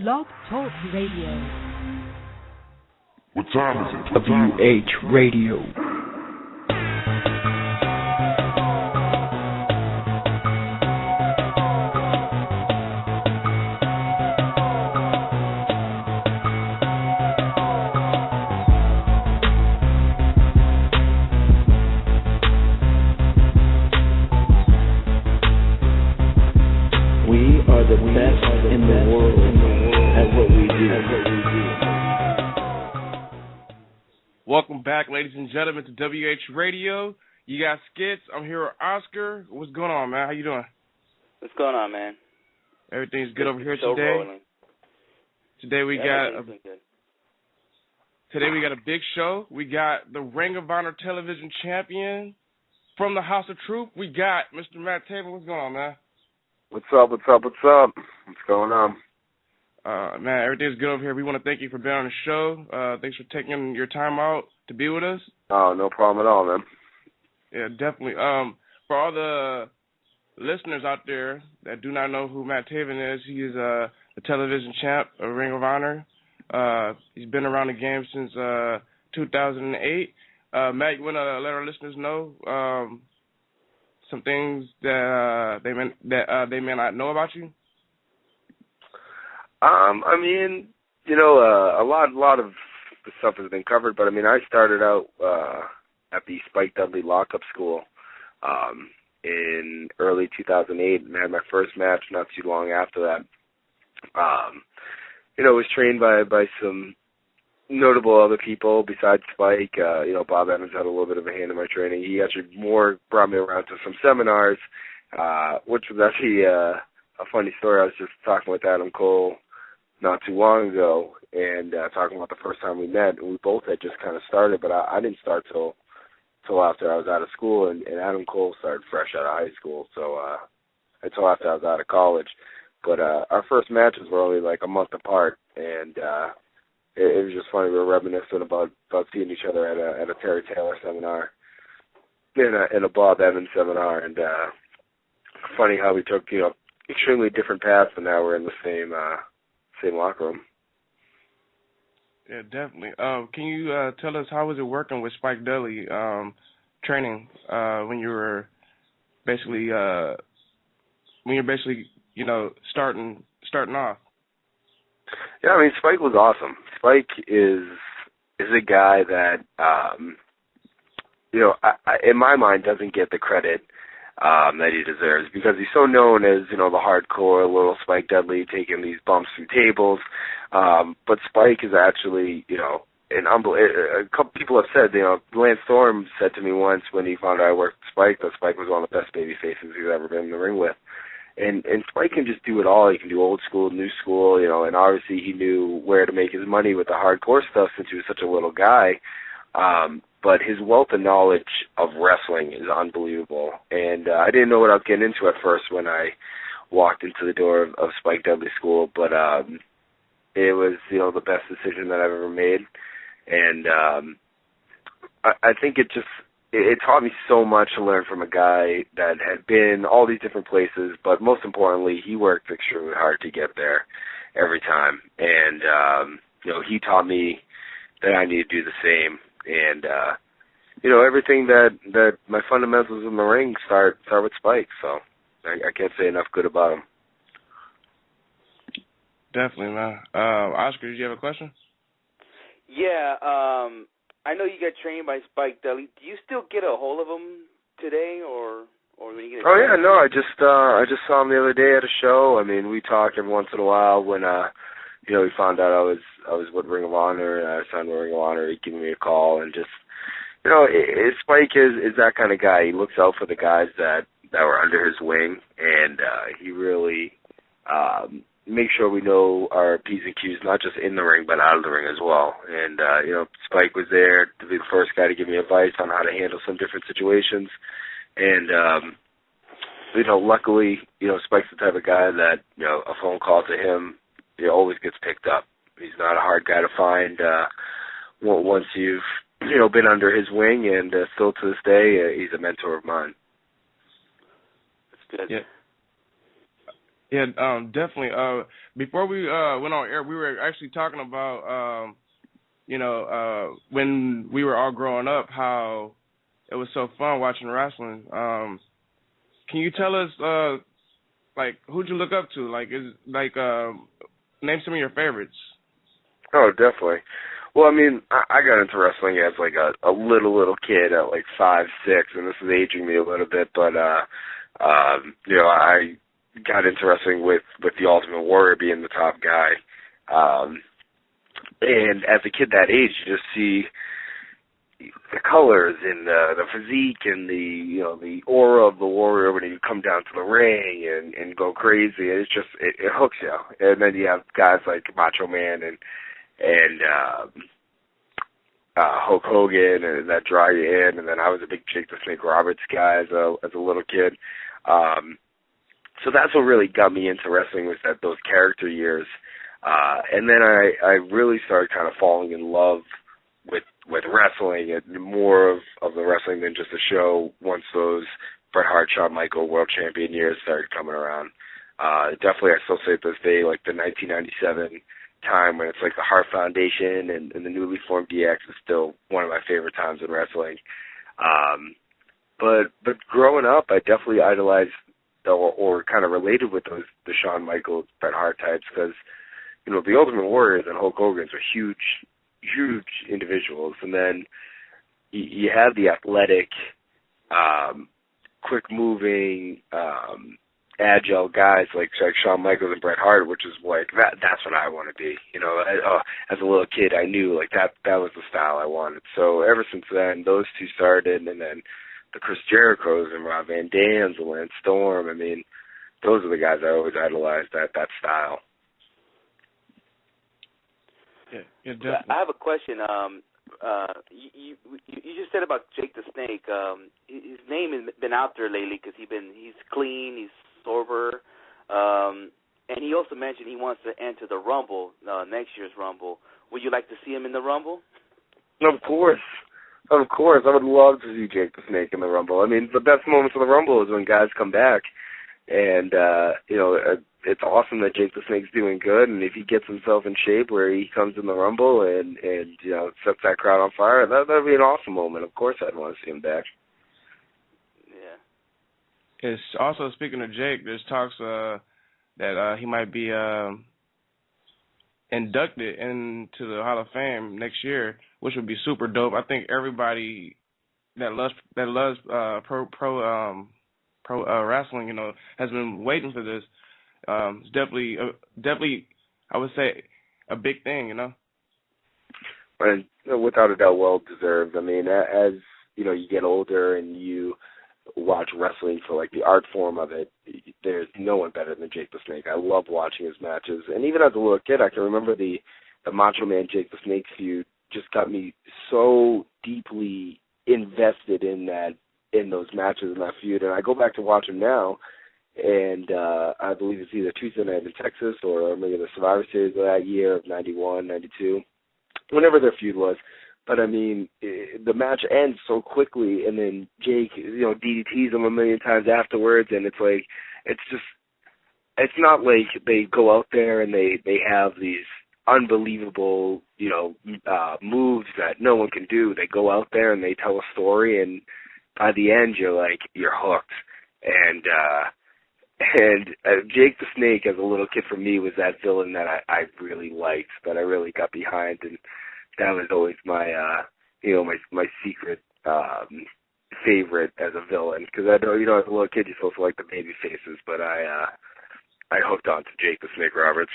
Blog Talk Radio. What time is it? WH Radio. We are the best in the world at what we do. Welcome back, ladies and gentlemen, to WH Radio. You got Skits. I'm here with Oscar. What's going on, man? How you doing? What's going on, man? Everything's good over here Show today. rolling. Today we Everything's been good. got a big show. We got the Ring of Honor television champion from the House of Truth. We got Mr. Matt Taven. What's going on, man? What's up? What's going on? Man, everything's good over here. We want to thank you for being on the show. Thanks for taking your time out to be with us. Oh, no problem at all, man. Yeah, definitely. For all the listeners out there that do not know who Matt Taven is, he is the television champ of Ring of Honor. He's been around the game since 2008. Matt, you want to let our listeners know some things that they may not know about you? I mean, you know, a lot of the stuff has been covered, but I mean, I started out at the Spike Dudley lockup school in early 2008 and had my first match not too long after that. You know, was trained by some notable other people besides Spike. You know, Bob Evans had a little bit of a hand in my training. He actually more brought me around to some seminars, which was actually a funny story. I was just talking with Adam Cole not too long ago and talking about the first time we met. And we both had just kind of started, but I didn't start till after I was out of school, and Adam Cole started fresh out of high school, so until after I was out of college. But our first matches were only like a month apart, and it was just funny. We were reminiscing about seeing each other at a Terry Taylor seminar, in a Bob Evans seminar, and funny how we took, you know, extremely different paths, and now we're in the same locker room. Yeah, definitely. Can you tell us how was it working with Spike Dudley training when you were basically you know starting off? Yeah, I mean, Spike was awesome. Spike is a guy that you know, I in my mind doesn't get the credit that he deserves, because he's so known as, you know, the hardcore little Spike Dudley taking these bumps through tables. But Spike is actually, you know, a couple people have said, you know, Lance Storm said to me once when he found out I worked with Spike that Spike was one of the best baby faces he's ever been in the ring with. And Spike can just do it all. He can do old school, new school, you know, and obviously he knew where to make his money with the hardcore stuff since he was such a little guy. But his wealth of knowledge of wrestling is unbelievable. And I didn't know what I was getting into at first when I walked into the door of Spike Dudley School, but it was, you know, the best decision that I've ever made. And I think it taught me so much to learn from a guy that had been all these different places, but most importantly, he worked extremely hard to get there every time. And, you know, he taught me that I need to do the same. And, you know, everything that my fundamentals in the ring start with Spike, so I can't say enough good about him. Definitely, man. Oscar, did you have a question? Yeah, I know you got trained by Spike Dudley. Do you still get a hold of him today, or when you get? Oh yeah, no, I just saw him the other day at a show. I mean, we talk every once in a while when you know, he found out I was with Ring of Honor, and I signed with Ring of Honor. He'd give me a call, and just, you know, Spike is that kind of guy. He looks out for the guys that were under his wing, and he really makes sure we know our P's and Q's, not just in the ring, but out of the ring as well. And, you know, Spike was there to be the first guy to give me advice on how to handle some different situations. And, you know, luckily, you know, Spike's the type of guy that, you know, a phone call to him, it always gets picked up. He's not a hard guy to find once you've, you know, been under his wing, and still to this day, he's a mentor of mine. That's good. Yeah. Yeah, definitely. Before we went on air, we were actually talking about, when we were all growing up, how it was so fun watching wrestling. Can you tell us, like, who'd you look up to? Like, name some of your favorites. Oh, definitely. Well, I mean, I got into wrestling as like a little kid at like 5, 6, and this is aging me a little bit, but I got into wrestling with the Ultimate Warrior being the top guy. And as a kid that age, you just see the colors and the physique and the aura of the Warrior when you come down to the ring and go crazy. It's just it hooks you. And then you have guys like Macho Man and Hulk Hogan and that draw you in. And then I was a big Jake the Snake Roberts guy as a little kid. So that's what really got me into wrestling, was those character years. And then I really started kind of falling in love with wrestling and more of the wrestling than just a show once those Bret Hart, Shawn Michaels World Champion years started coming around. Definitely, I still say to this day, like the 1997 time when it's like the Hart Foundation and the newly formed DX is still one of my favorite times in wrestling. But growing up, I definitely idolized or kind of related with the Shawn Michaels, Bret Hart types, because the Ultimate Warriors and Hulk Hogan's are huge individuals, and then you have the athletic, quick-moving, agile guys like Shawn Michaels and Bret Hart, which is like that's what I want to be. As a little kid, I knew like that was the style I wanted. So ever since then, those two started, and then the Chris Jerichos and Rob Van Dams and Lance Storm. I mean, those are the guys I always idolized, that style. Yeah, definitely. I have a question. You just said about Jake the Snake. His name has been out there lately because he's clean, he's sober, and he also mentioned he wants to enter the Rumble, next year's Rumble. Would you like to see him in the Rumble? Of course. I would love to see Jake the Snake in the Rumble. I mean, the best moments of the Rumble is when guys come back, and it's awesome that Jake the Snake's doing good, and if he gets himself in shape where he comes in the Rumble and sets that crowd on fire, that'd be an awesome moment. Of course I'd want to see him back. Yeah. It's also, speaking of Jake, there's talks that he might be inducted into the Hall of Fame next year, which would be super dope. I think everybody that loves pro wrestling, has been waiting for this. It's definitely, I would say, a big thing, And without a doubt, well deserved. I mean, as you get older and you watch wrestling for like the art form of it, there's no one better than Jake the Snake. I love watching his matches, and even as a little kid, I can remember the Macho Man Jake the Snake feud just got me so deeply invested in those matches in that feud, and I go back to watch him now. And I believe it's either Tuesday night in Texas or maybe the Survivor Series of that year of 91, 92, whenever their feud was. But, I mean, the match ends so quickly, and then Jake, DDTs him a million times afterwards, and it's like, it's not like they go out there and they have these unbelievable, moves that no one can do. They go out there and they tell a story, and by the end, you're hooked. And Jake the Snake, as a little kid for me, was that villain that I really liked, that I really got behind, and that was always my my secret favorite as a villain. Because I know, as a little kid, you're supposed to like the baby faces, but I hooked on to Jake the Snake Roberts.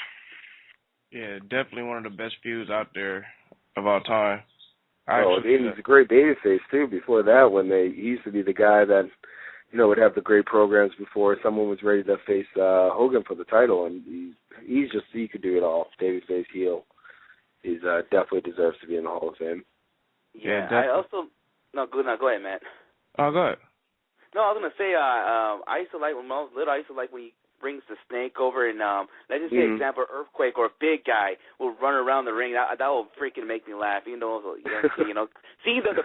Yeah, definitely one of the best feuds out there of all time. He's a great baby face too. Before that, when he used to be the guy that would have the great programs before someone was ready to face Hogan for the title, and he could do it all. Babyface, heel. He's definitely deserves to be in the Hall of Fame. Yeah, go ahead, Matt. Oh, go ahead. No, I was gonna say I used to like when I was little. I used to like when he brings the Snake over, and let's just say, example, Earthquake or a big guy will run around the ring. That will freaking make me laugh. Seeing the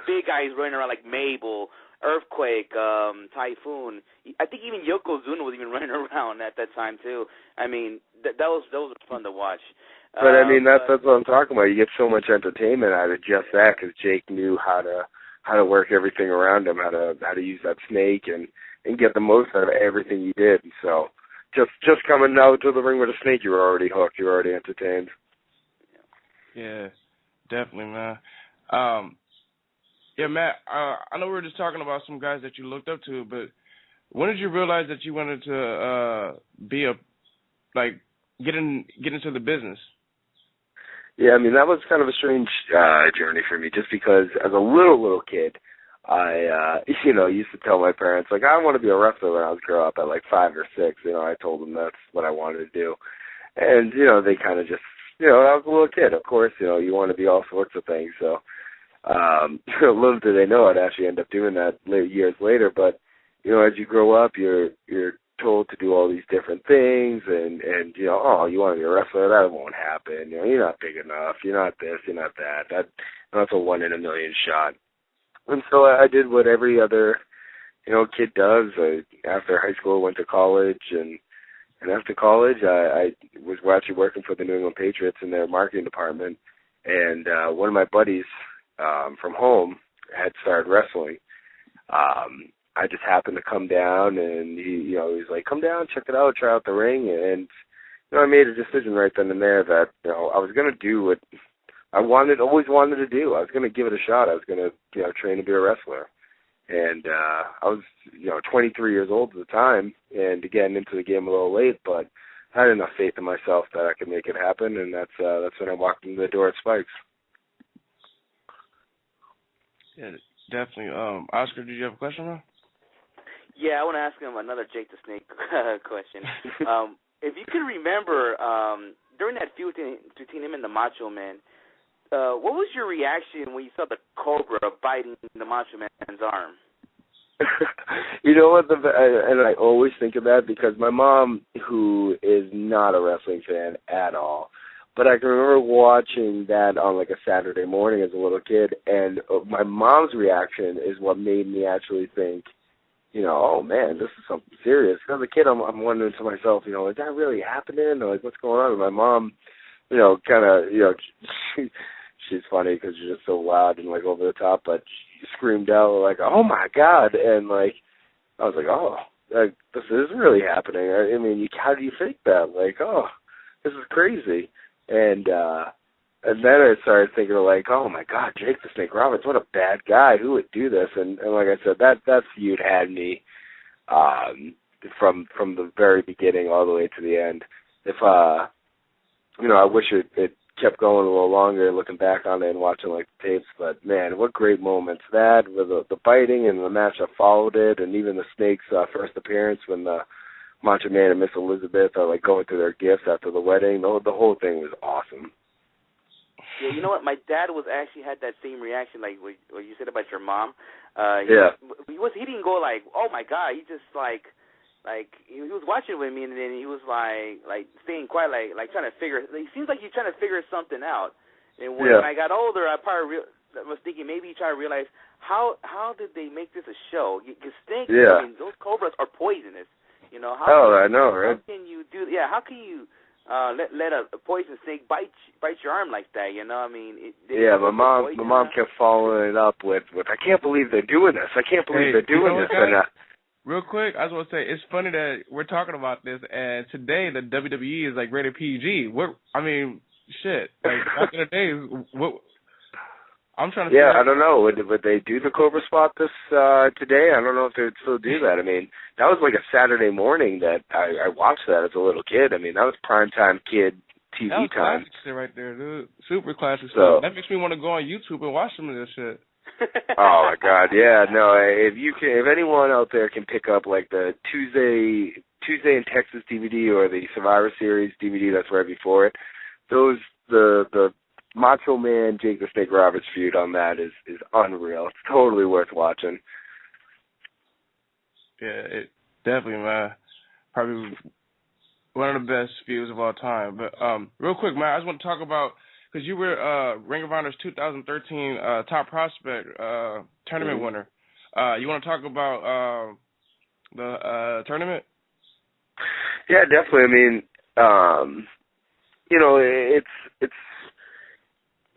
big guys running around like Mabel Earthquake, Typhoon. I think even Yokozuna was even running around at that time too. I mean, that was fun to watch. But I mean, that's what I'm talking about. You get so much entertainment out of just that because Jake knew how to work everything around him, how to use that snake and get the most out of everything he did. So just coming out to the ring with a snake, you were already hooked. You were already entertained. Yeah, definitely, man. Yeah, Matt, I know we were just talking about some guys that you looked up to, but when did you realize that you wanted to get into the business? Yeah, I mean, that was kind of a strange journey for me just because as a little kid, I used to tell my parents, like, I want to be a wrestler when I was growing up at like 5 or 6. I told them that's what I wanted to do. And, they kind of just, I was a little kid. Of course, you want to be all sorts of things. So, little did they know I'd actually end up doing that years later. But, as you grow up, you're told to do all these different things and you want to be a wrestler, that won't happen. You're not big enough. You're not this, you're not that. That's a 1 in a million shot. And so I did what every other, kid does. After high school, went to college, and after college, I was actually working for the New England Patriots in their marketing department. And one of my buddies from home had started wrestling. I just happened to come down, and he was like, "Come down, check it out, try out the ring." And I made a decision right then and there that I was going to do what I always wanted to do. I was going to give it a shot. I was going to train to be a wrestler. And I was 23 years old at the time, and getting into the game a little late, but I had enough faith in myself that I could make it happen, and that's when I walked into the door at Spikes. Yeah, definitely. Oscar, did you have a question, man? Yeah, I want to ask him another Jake the Snake question. If you can remember, during that feud between him and the Macho Man, what was your reaction when you saw the Cobra biting the Macho Man's arm? You know what? And I always think of that because my mom, who is not a wrestling fan at all, but I can remember watching that on like a Saturday morning as a little kid, and my mom's reaction is what made me actually think, oh man, this is something serious. As a kid, I'm wondering to myself, is that really happening? Or like, what's going on? And my mom, she's funny because she's just so loud and like over the top, but she screamed out like, "Oh my God!" And like, I was like, "Oh, this is really happening." I mean, how do you think that? Like, oh, this is crazy. And then I started thinking like, oh my God, Jake the Snake Roberts, what a bad guy. Who would do this? And like I said, that feud had me from the very beginning all the way to the end. If I wish it kept going a little longer, looking back on it and watching like the tapes. But man, what great moments that with the biting and the match that followed it, and even the Snake's first appearance when the Macho Man and Miss Elizabeth are like going through their gifts after the wedding. The whole thing was awesome. Yeah, you know what? My dad actually had that same reaction, like what you said about your mom. He didn't go like, "Oh my God!" He just like he was watching with me, and then he was like staying quiet, like trying to figure. It seems like he's trying to figure something out. And when I got older, I was thinking maybe he tried to realize how did they make this a show? Because snakes, I mean, those cobras are poisonous. I know, right? How can you do? Yeah, how can you let a poison snake bite your arm like that? I mean. My mom kept following it up with I can't believe they're doing this. I can't believe they're doing this. And, real quick, I just want to say it's funny that we're talking about this, and today the WWE is like rated PG. Shit. Like back in the days, what? I'm trying to. Yeah, I don't know. Would they do the Cobra spot this today? I don't know if they would still do that. I mean, that was like a Saturday morning that I watched that as a little kid. I mean, that was primetime kid TV that was time. Classic shit right there, dude. Super classic stuff. That makes me want to go on YouTube and watch some of this shit. Oh my God, yeah. No, if anyone out there can pick up like the Tuesday in Texas DVD or the Survivor Series DVD that's right before it, the Macho Man Jake the Snake Roberts feud on that is unreal. It's totally worth watching. Yeah, it definitely, man. Probably one of the best feuds of all time. But real quick, man, I just want to talk about, because you were Ring of Honor's 2013 top prospect tournament winner. You want to talk about the tournament? Yeah, definitely. I mean, it's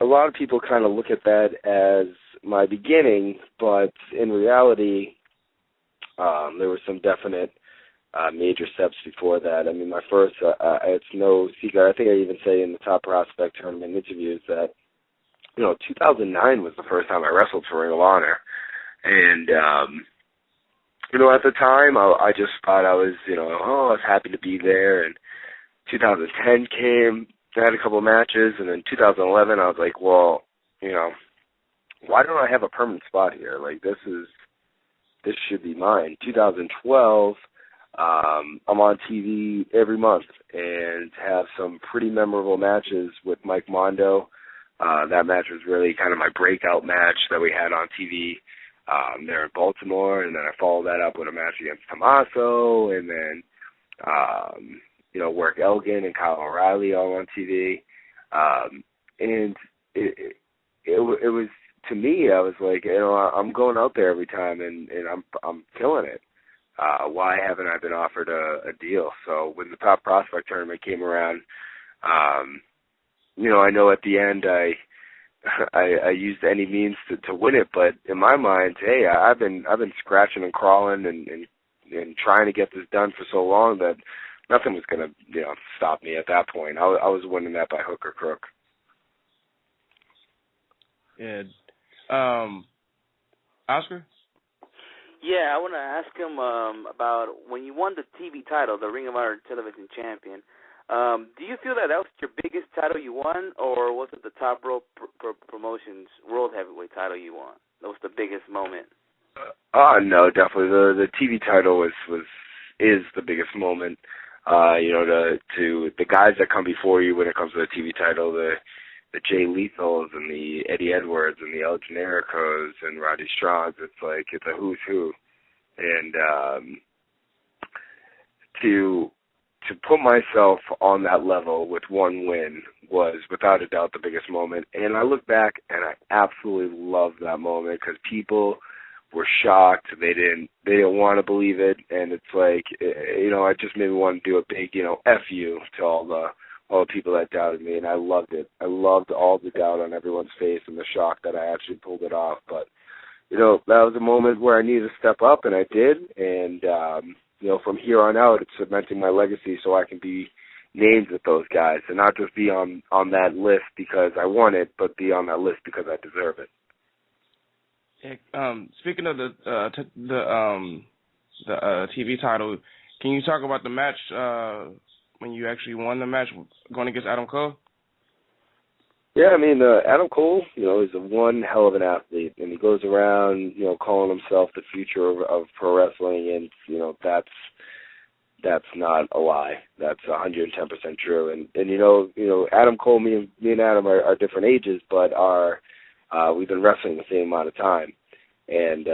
a lot of people kind of look at that as my beginning, but in reality, there were some definite major steps before that. I mean, my first, it's no secret. I think I even say in the Top Prospect Tournament interviews that, 2009 was the first time I wrestled for Ring of Honor. And, at the time, I just thought I was, I was happy to be there. And 2010 came, I had a couple of matches, and then 2011, I was like, well, why don't I have a permanent spot here? Like, this should be mine. 2012, I'm on TV every month and have some pretty memorable matches with Mike Mondo. That match was really kind of my breakout match that we had on TV there in Baltimore, and then I followed that up with a match against Tommaso, and then, Work Elgin and Kyle O'Reilly all on TV. And it was, to me, I was like, I'm going out there every time, and I'm killing it. Why haven't I been offered a deal? So when the Top Prospect Tournament came around, I know at the end I used any means to win it, but in my mind, hey, I've been scratching and crawling and trying to get this done for so long that nothing was going to stop me at that point. I was winning that by hook or crook. Yeah. Oscar? Yeah, I want to ask him about when you won the TV title, the Ring of Honor Television Champion. Do you feel that was your biggest title you won, or was it the Top Rope Promotions World Heavyweight title you won? That was the biggest moment. No, definitely the TV title is the biggest moment. To the guys that come before you when it comes to the TV title, the Jay Lethals and the Eddie Edwards and the El Genericos and Roddy Strongs, it's a who's who. And to put myself on that level with one win was without a doubt the biggest moment. And I look back and I absolutely love that moment because people were shocked. They didn't want to believe it. And it's it just made me want to do a big, F you to all the people that doubted me. And I loved it. I loved all the doubt on everyone's face and the shock that I actually pulled it off. But, that was a moment where I needed to step up, and I did. And, from here on out, it's cementing my legacy so I can be named with those guys and not just be on that list because I won it, but be on that list because I deserve it. Yeah, speaking of the TV title, can you talk about the match when you actually won the match going against Adam Cole? Yeah, I mean, Adam Cole, is one hell of an athlete, and he goes around, calling himself the future of pro wrestling, and, that's not a lie. That's 110% true. And Adam Cole, me and Adam are different ages, but we've been wrestling the same amount of time. And,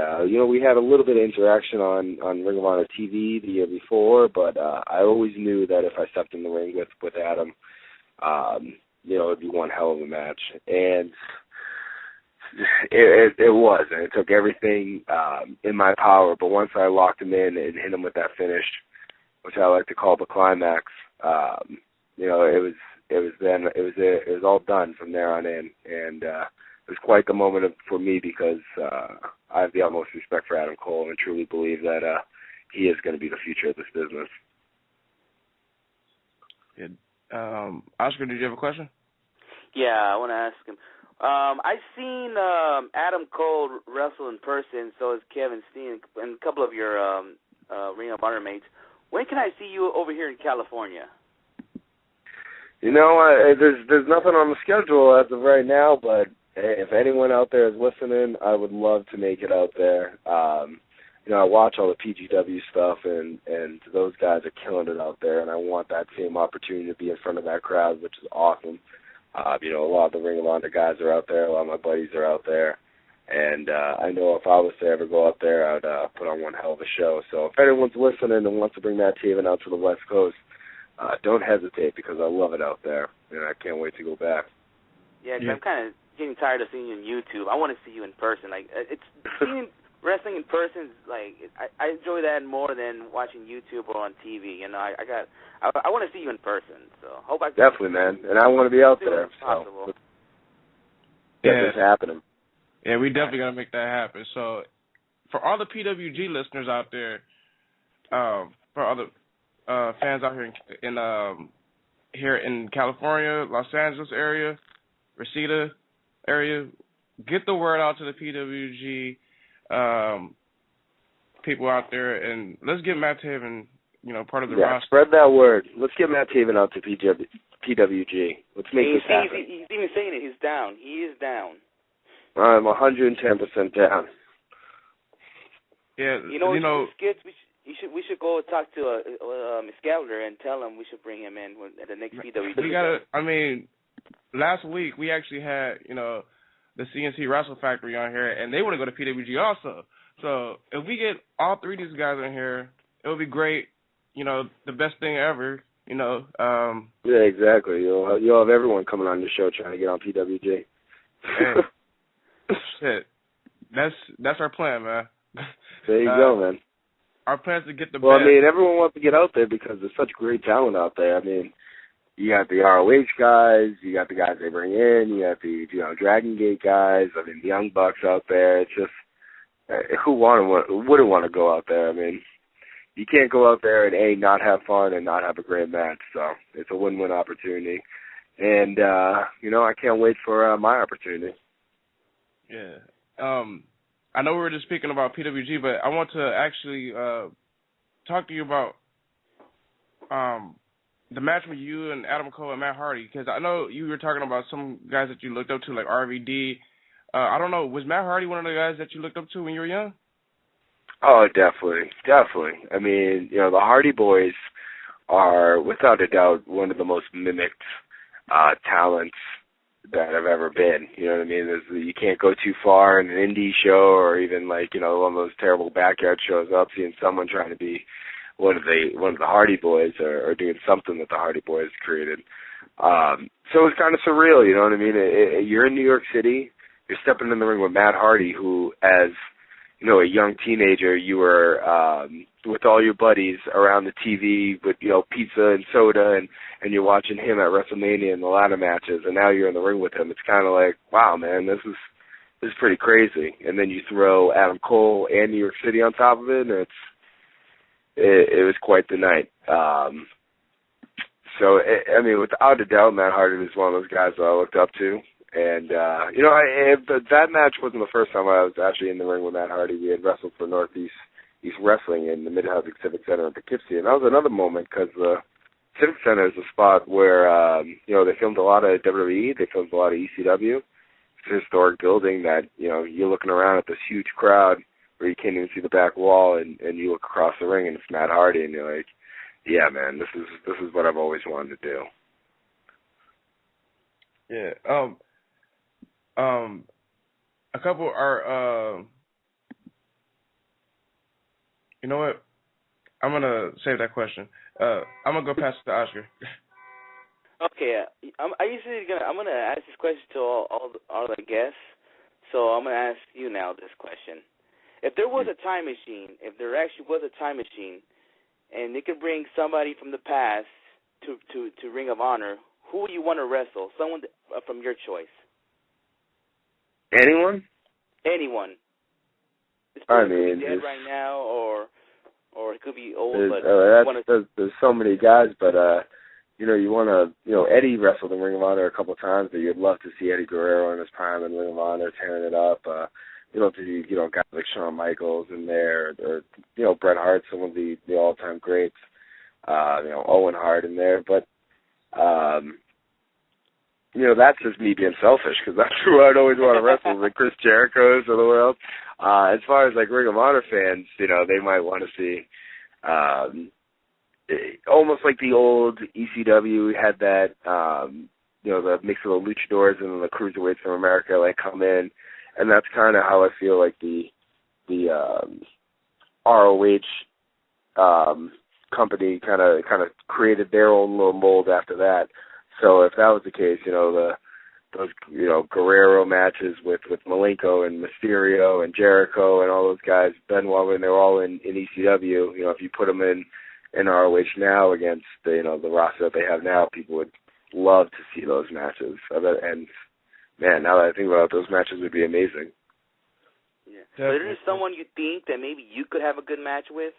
we had a little bit of interaction on Ring of Honor TV the year before, but I always knew that if I stepped in the ring with Adam, it'd be one hell of a match. And it was, and it took everything in my power. But once I locked him in and hit him with that finish, which I like to call the climax, it was all done from there on in. And it was quite the moment for me because I have the utmost respect for Adam Cole and truly believe that he is going to be the future of this business. Good. Oscar, did you have a question? Yeah, I want to ask him. I've seen Adam Cole wrestle in person, so has Kevin Steen and a couple of your Ring of Honor mates. When can I see you over here in California? There's nothing on the schedule as of right now, but if anyone out there is listening, I would love to make it out there. I watch all the PGW stuff, and those guys are killing it out there, and I want that same opportunity to be in front of that crowd, which is awesome. A lot of the Ring of Honor guys are out there, a lot of my buddies are out there, and I know if I was to ever go out there, I'd put on one hell of a show. So if anyone's listening and wants to bring Matt Taven out to the West Coast, don't hesitate because I love it out there, and I can't wait to go back. Yeah, 'cause I'm kind of getting tired of seeing you on YouTube. I want to see you in person. It's seeing wrestling in person is like I enjoy that more than watching YouTube or on TV. You know, I want to see you in person. So hope I can definitely, man, and I want to be out there. Possible. So this happening. Yeah, we definitely gotta make that happen. So for all the PWG listeners out there, for all the fans out here in California, Los Angeles area, Reseda area, get the word out to the PWG people out there, and let's get Matt Taven, part of the roster. Spread that word. Let's get Matt Taven out to PWG. Let's make this happen. He's even saying it. He's down. He is down. I'm 110% down. Yeah, Skits, we should go talk to Miss Gallagher and tell him we should bring him in at the next PWG. Last week we actually had, the CNC Wrestle Factory on here, and they want to go to PWG also. So if we get all three of these guys in here, it would be great. The best thing ever. Yeah, exactly. You'll have everyone coming on the show trying to get on PWG. Hey, shit, that's our plan, man. There you go, man. Our plan is to get the Well, best. Everyone wants to get out there because there's such great talent out there. You got the ROH guys, you got the guys they bring in, you got the Dragon Gate guys. The Young Bucks out there. It's just who wouldn't want to go out there? You can't go out there and not have fun and not have a great match. So it's a win-win opportunity, and I can't wait for my opportunity. Yeah. I know we were just speaking about PWG, but I want to actually talk to you about the match with you and Adam Cole and Matt Hardy, because I know you were talking about some guys that you looked up to, like RVD. I don't know, was Matt Hardy one of the guys that you looked up to when you were young? Oh, definitely. The Hardy Boys are, without a doubt, one of the most mimicked talents that have ever been. You know what I mean? You can't go too far in an indie show or even one of those terrible backyard shows up seeing someone trying to be one of the Hardy Boys or doing something that the Hardy Boys created. So it's kind of surreal, you know what I mean? You're in New York City, you're stepping in the ring with Matt Hardy, who, as a young teenager, you were with all your buddies around the TV with pizza and soda, and you're watching him at WrestleMania in the ladder matches, and now you're in the ring with him. It's kind of like, wow, man, this is pretty crazy. And then you throw Adam Cole and New York City on top of it, and it was quite the night. Without a doubt, Matt Hardy was one of those guys that I looked up to. And, that match wasn't the first time I was actually in the ring with Matt Hardy. We had wrestled for Northeast Wrestling in the Mid-Housing Civic Center in Poughkeepsie. And that was another moment because the Civic Center is a spot where, they filmed a lot of WWE. They filmed a lot of ECW. It's a historic building that, you're looking around at this huge crowd where you can't even see the back wall, and you look across the ring and it's Matt Hardy, and you're like, yeah, man, this is what I've always wanted to do. Yeah. A couple are, you know what? I'm going to save that question. I'm going to go past it to Oscar. Okay. I'm going to ask this question to all the guests. So I'm going to ask you now this question. If there was a time machine, and they could bring somebody from the past to Ring of Honor, who would you want to wrestle? Someone from your choice. Anyone? Anyone. It's dead right now, or it could be old. There's so many guys, but you want to, Eddie wrestled in Ring of Honor a couple of times, but you'd love to see Eddie Guerrero in his prime in Ring of Honor tearing it up. You'd love to see, guys like Shawn Michaels in there, or Bret Hart, some of the all-time greats, Owen Hart in there, but. That's just me being selfish, because that's who I'd always want to wrestle, the Chris Jerichos of the world. As far as Ring of Honor fans, they might want to see almost like the old ECW had that, the mix of the luchadors and the cruiserweights from America come in, and that's kind of how I feel like the ROH company kind of created their own little mold after that. So if that was the case, the Guerrero matches with Malenko and Mysterio and Jericho and all those guys, Benoit, when they're all in ECW, if you put them in ROH now against the roster that they have now, people would love to see those matches. And man, now that I think about it, those matches would be amazing. Yeah. So is there someone you think that maybe you could have a good match with?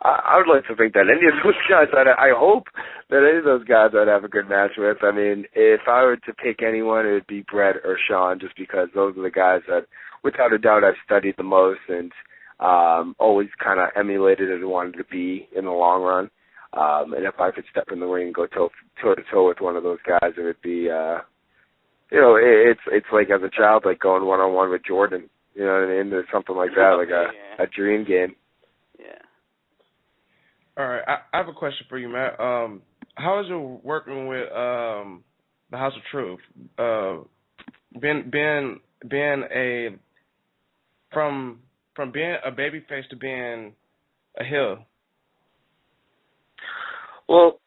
I would like to think that any of those guys, I hope that any of those guys I'd have a good match with. I mean, if I were to pick anyone, it would be Brett or Sean, just because those are the guys that, without a doubt, I've studied the most and always kind of emulated and wanted to be in the long run. And if I could step in the ring and go toe-to-toe with one of those guys, it would be, it's like as a child, like going one-on-one with Jordan. You know what I mean? There's something like that, like a dream game. Yeah. All right, I have a question for you, Matt. How is it working with the House of Truth? Being from being a babyface to being a heel. Well,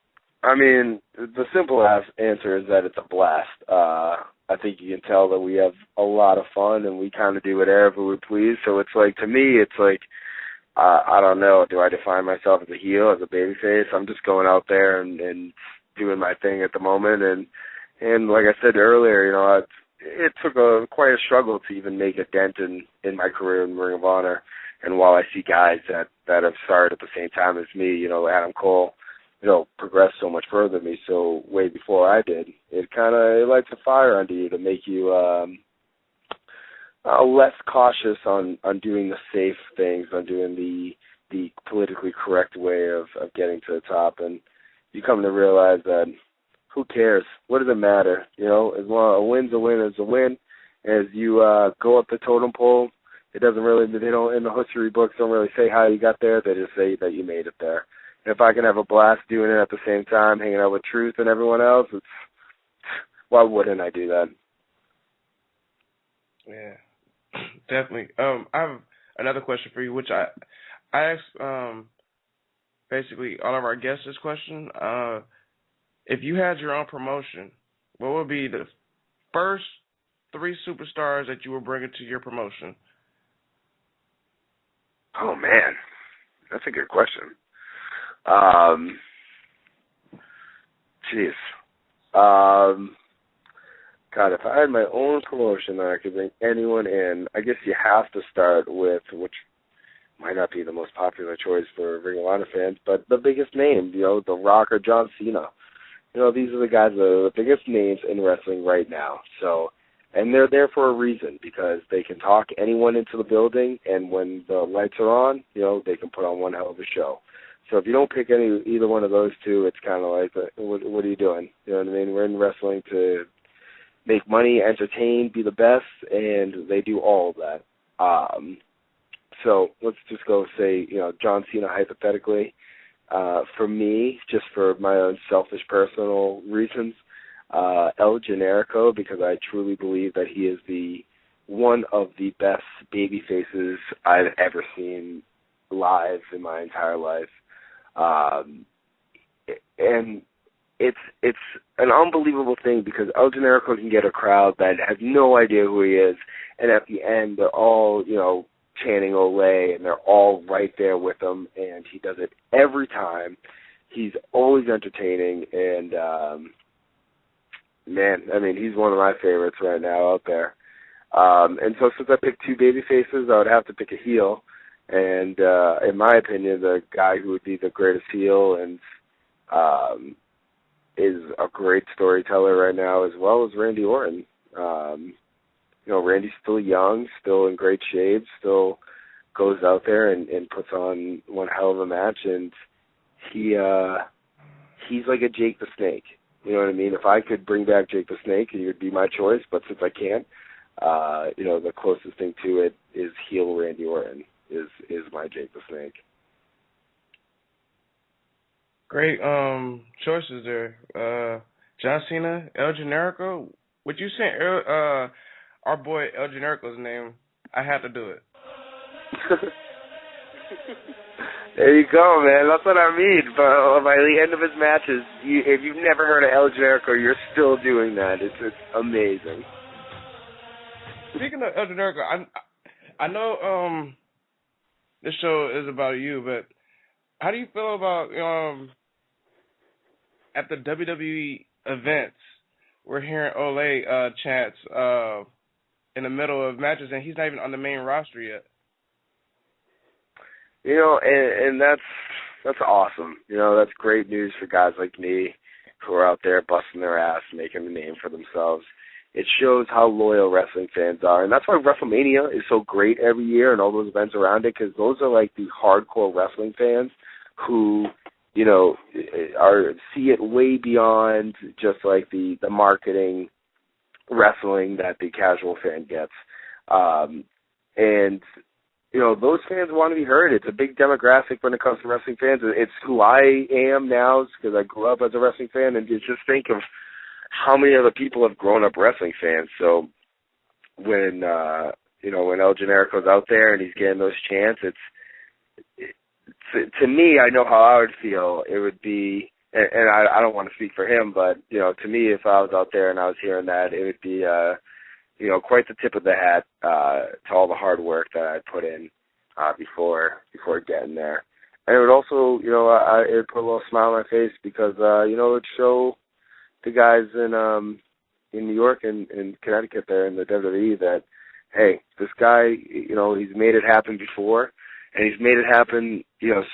I mean, the simple answer is that it's a blast. I think you can tell that we have a lot of fun and we kind of do whatever we please. So it's like, to me, it's like, I don't know, do I define myself as a heel, as a babyface? I'm just going out there and doing my thing at the moment. And like I said earlier, it took quite a struggle to even make a dent in my career in Ring of Honor. And while I see guys that have started at the same time as me, Adam Cole, progressed so much further than me, so way before I did, it lights a fire under you to make you less cautious on doing the safe things, on doing the politically correct way of getting to the top. And you come to realize that who cares? What does it matter? As long a win's a win is a win. As you go up the totem pole, it doesn't really, they don't, in the history books, don't really say how you got there. They just say that you made it there. And if I can have a blast doing it at the same time, hanging out with Truth and everyone else, why wouldn't I do that? Yeah. Definitely. I have another question for you, which I asked basically all of our guests this question. If you had your own promotion, what would be the first 3 superstars that you would bring into your promotion? Oh, man. That's a good question. God, if I had my own promotion that I could bring anyone in, I guess you have to start with, which might not be the most popular choice for Ring of Honor fans, but the biggest name, The Rock or John Cena. These are the guys that are the biggest names in wrestling right now. So, and they're there for a reason, because they can talk anyone into the building, and when the lights are on, they can put on one hell of a show. So if you don't pick either one of those two, it's kind of like, what are you doing? You know what I mean? We're in wrestling to make money, entertain, be the best, and they do all of that. So let's just go say, John Cena hypothetically. For me, just for my own selfish personal reasons, El Generico, because I truly believe that he is one of the best baby faces I've ever seen live in my entire life. And it's an unbelievable thing, because El Generico can get a crowd that has no idea who he is, and at the end they're all, chanting Olay, and they're all right there with him, and he does it every time. He's always entertaining, and man, I mean, he's one of my favorites right now out there. And so since I picked 2 baby faces, I would have to pick a heel. And in my opinion, the guy who would be the greatest heel and is a great storyteller right now as well is Randy Orton. Randy's still young, still in great shape, still goes out there and puts on one hell of a match, and he's like a Jake the Snake. You know what I mean? If I could bring back Jake the Snake, it would be my choice, but since I can't, the closest thing to it is heel Randy Orton. Is my Jake the Snake. Great choices there. John Cena, El Generico. Would you say our boy El Generico's name? I had to do it. There you go, man. That's what I mean. But by the end of his matches, if you've never heard of El Generico, you're still doing that. It's amazing. Speaking of El Generico, I know this show is about you, but how do you feel about at the WWE events we're hearing Ole chants in the middle of matches, and he's not even on the main roster yet? And that's awesome. That's great news for guys like me who are out there busting their ass, making a name for themselves. It shows how loyal wrestling fans are, and that's why WrestleMania is so great every year and all those events around it, because those are like the hardcore wrestling fans who, see it way beyond just like the marketing wrestling that the casual fan gets. And those fans want to be heard. It's a big demographic when it comes to wrestling fans. It's who I am now because I grew up as a wrestling fan, and just think of how many other people have grown up wrestling fans. So when when El Generico's out there and he's getting those chants, to me, I know how I would feel. It would be, and I don't want to speak for him, but to me, if I was out there and I was hearing that, it would be quite the tip of the hat to all the hard work that I put in before getting there. And it would also, it would put a little smile on my face because it would show the guys in New York and in Connecticut there in the WWE that, hey, this guy, he's made it happen before, and he's made it happen,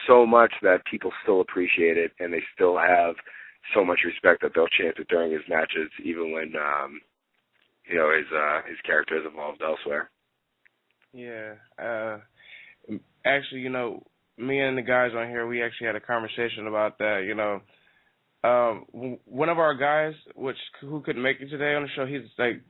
so much that people still appreciate it, and they still have so much respect that they'll chant it during his matches, even when his character has evolved elsewhere. Yeah. Actually, me and the guys on here, we actually had a conversation about that. One of our guys, who couldn't make it today on the show, he's like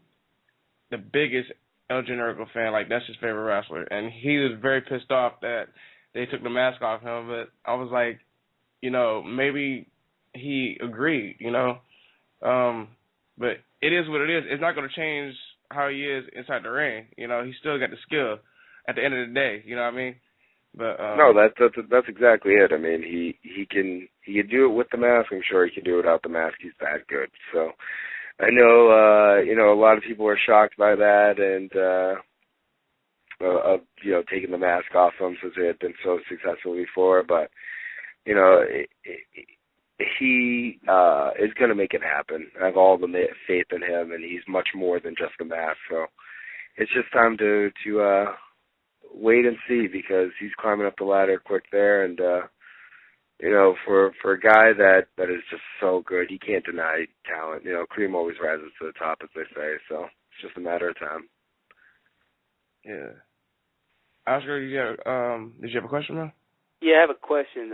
the biggest El Generico fan. Like, that's his favorite wrestler, and he was very pissed off that they took the mask off him. But I was like, maybe he agreed. But it is what it is. It's not going to change how he is inside the ring. He's still got the skill at the end of the day. You know what I mean? But no, that's exactly it. I mean, he can do it with the mask. I'm sure he can do it without the mask. He's that good. So I know, a lot of people are shocked by that and of taking the mask off him since it had been so successful before. But he is going to make it happen. I have all the faith in him, and he's much more than just a mask. So it's just time to wait and see, because he's climbing up the ladder quick there, and for a guy that is just so good, you can't deny talent. Cream always rises to the top, as they say. So it's just a matter of time. Yeah. Oscar, did you have a question, man? Yeah, I have a question.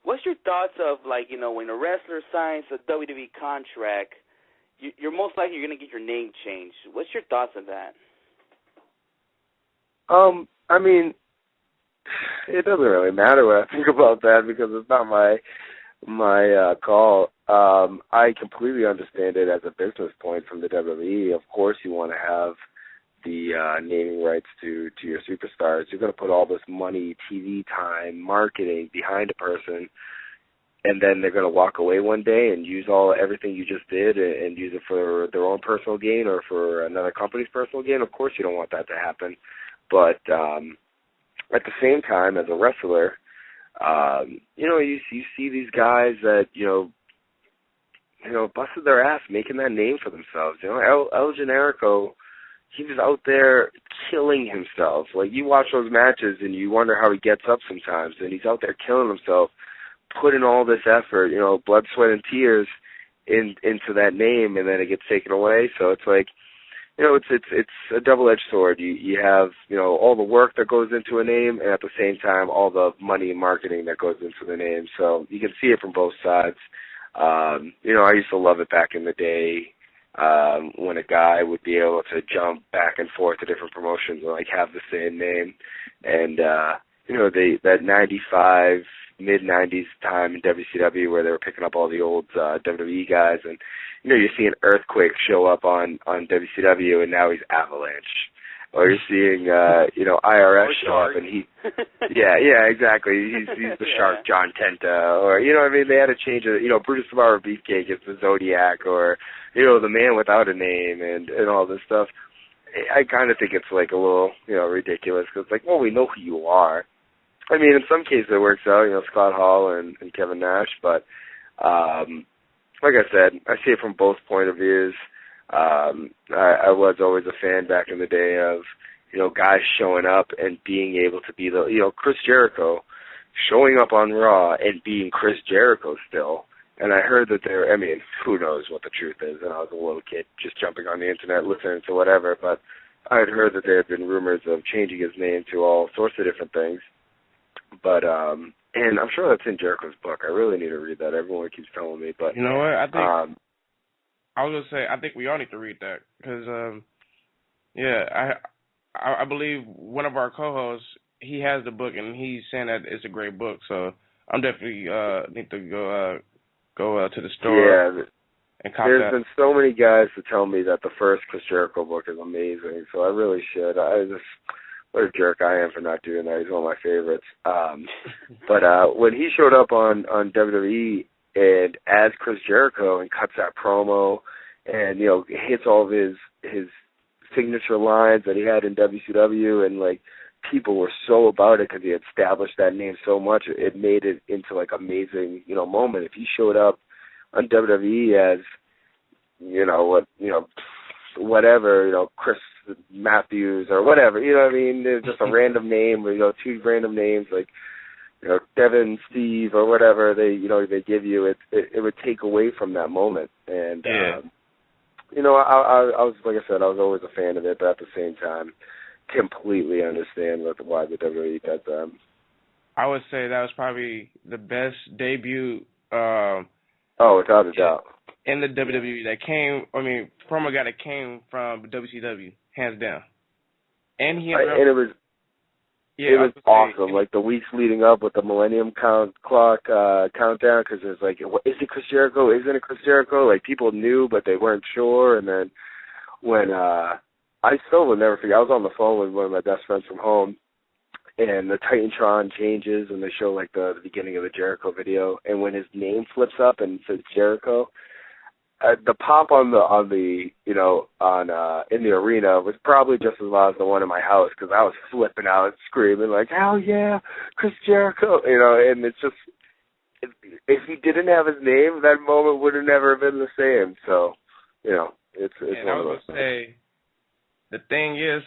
What's your thoughts of, when a wrestler signs a WWE contract, you're most likely going to get your name changed. What's your thoughts on that? I mean, it doesn't really matter what I think about that, because it's not my call. I completely understand it as a business point from the WWE. Of course you want to have the naming rights to your superstars. You're going to put all this money, TV time, marketing behind a person, and then they're going to walk away one day and use everything you just did and use it for their own personal gain or for another company's personal gain. Of course you don't want that to happen. But at the same time, as a wrestler, you see these guys that, busted their ass making that name for themselves. El Generico, he was out there killing himself. Like, you watch those matches and you wonder how he gets up sometimes, and he's out there killing himself, putting all this effort, blood, sweat, and tears into that name, and then it gets taken away. So it's like, it's a double-edged sword. You have, all the work that goes into a name, and at the same time, all the money and marketing that goes into the name. So you can see it from both sides. I used to love it back in the day, when a guy would be able to jump back and forth to different promotions and have the same name. And, that 95, mid-90s time in WCW where they were picking up all the old WWE guys, and, you're seeing Earthquake show up on WCW, and now he's Avalanche. or you're seeing IRS show up and yeah, exactly. He's the shark John Tenta, or you know what I mean. They had to change it. Brutus the Barber Beefcake is the Zodiac, or the man without a name, and all this stuff. I kind of think it's like a little ridiculous because it's like, well, we know who you are. I mean, in some cases it works out, Scott Hall and Kevin Nash, but like I said, I see it from both point of views. I was always a fan back in the day of, guys showing up and being able to be Chris Jericho showing up on Raw and being Chris Jericho still. And I heard that who knows what the truth is, and I was a little kid just jumping on the internet listening to whatever, but I had heard that there had been rumors of changing his name to all sorts of different things. But, and I'm sure that's in Jericho's book. I really need to read that. Everyone keeps telling me, but... You know what? I think... I was going to say, I think we all need to read that, because, I believe one of our co-hosts, he has the book, and he's saying that it's a great book, so I'm definitely need to go to the store and cop there's that. Been so many guys to tell me that the first Chris Jericho book is amazing, so I really should. What a jerk I am for not doing that. He's one of my favorites. But when he showed up on WWE and as Chris Jericho and cuts that promo and, hits all of his signature lines that he had in WCW, and, like, people were so about it because he had established that name so much, it made it into, like, amazing, moment. If he showed up on WWE as, whatever, Chris Matthews or whatever, what I mean? There's just a random name, or, two random names, like, Devin, Steve, or whatever they give you, it would take away from that moment. And, I was, like I said, I was always a fan of it, but at the same time, completely understand why the WWE does them. I would say that was probably the best debut. Without a doubt. In the WWE that came, from a guy that came from WCW, hands down. And it was awesome. Like the weeks leading up with the Millennium Clock countdown, because there's like, is it Chris Jericho? Isn't it Chris Jericho? Like people knew, but they weren't sure. And then when I still will never forget, I was on the phone with one of my best friends from home, and the Titantron changes, and they show like the beginning of the Jericho video, and when his name flips up and says Jericho, the pop on the in the arena was probably just as loud as the one in my house, because I was flipping out, screaming like, "Hell yeah, Chris Jericho!" And it's just, if he didn't have his name, that moment would have never been the same. So, it's and one I of was those. Gonna say, the thing is,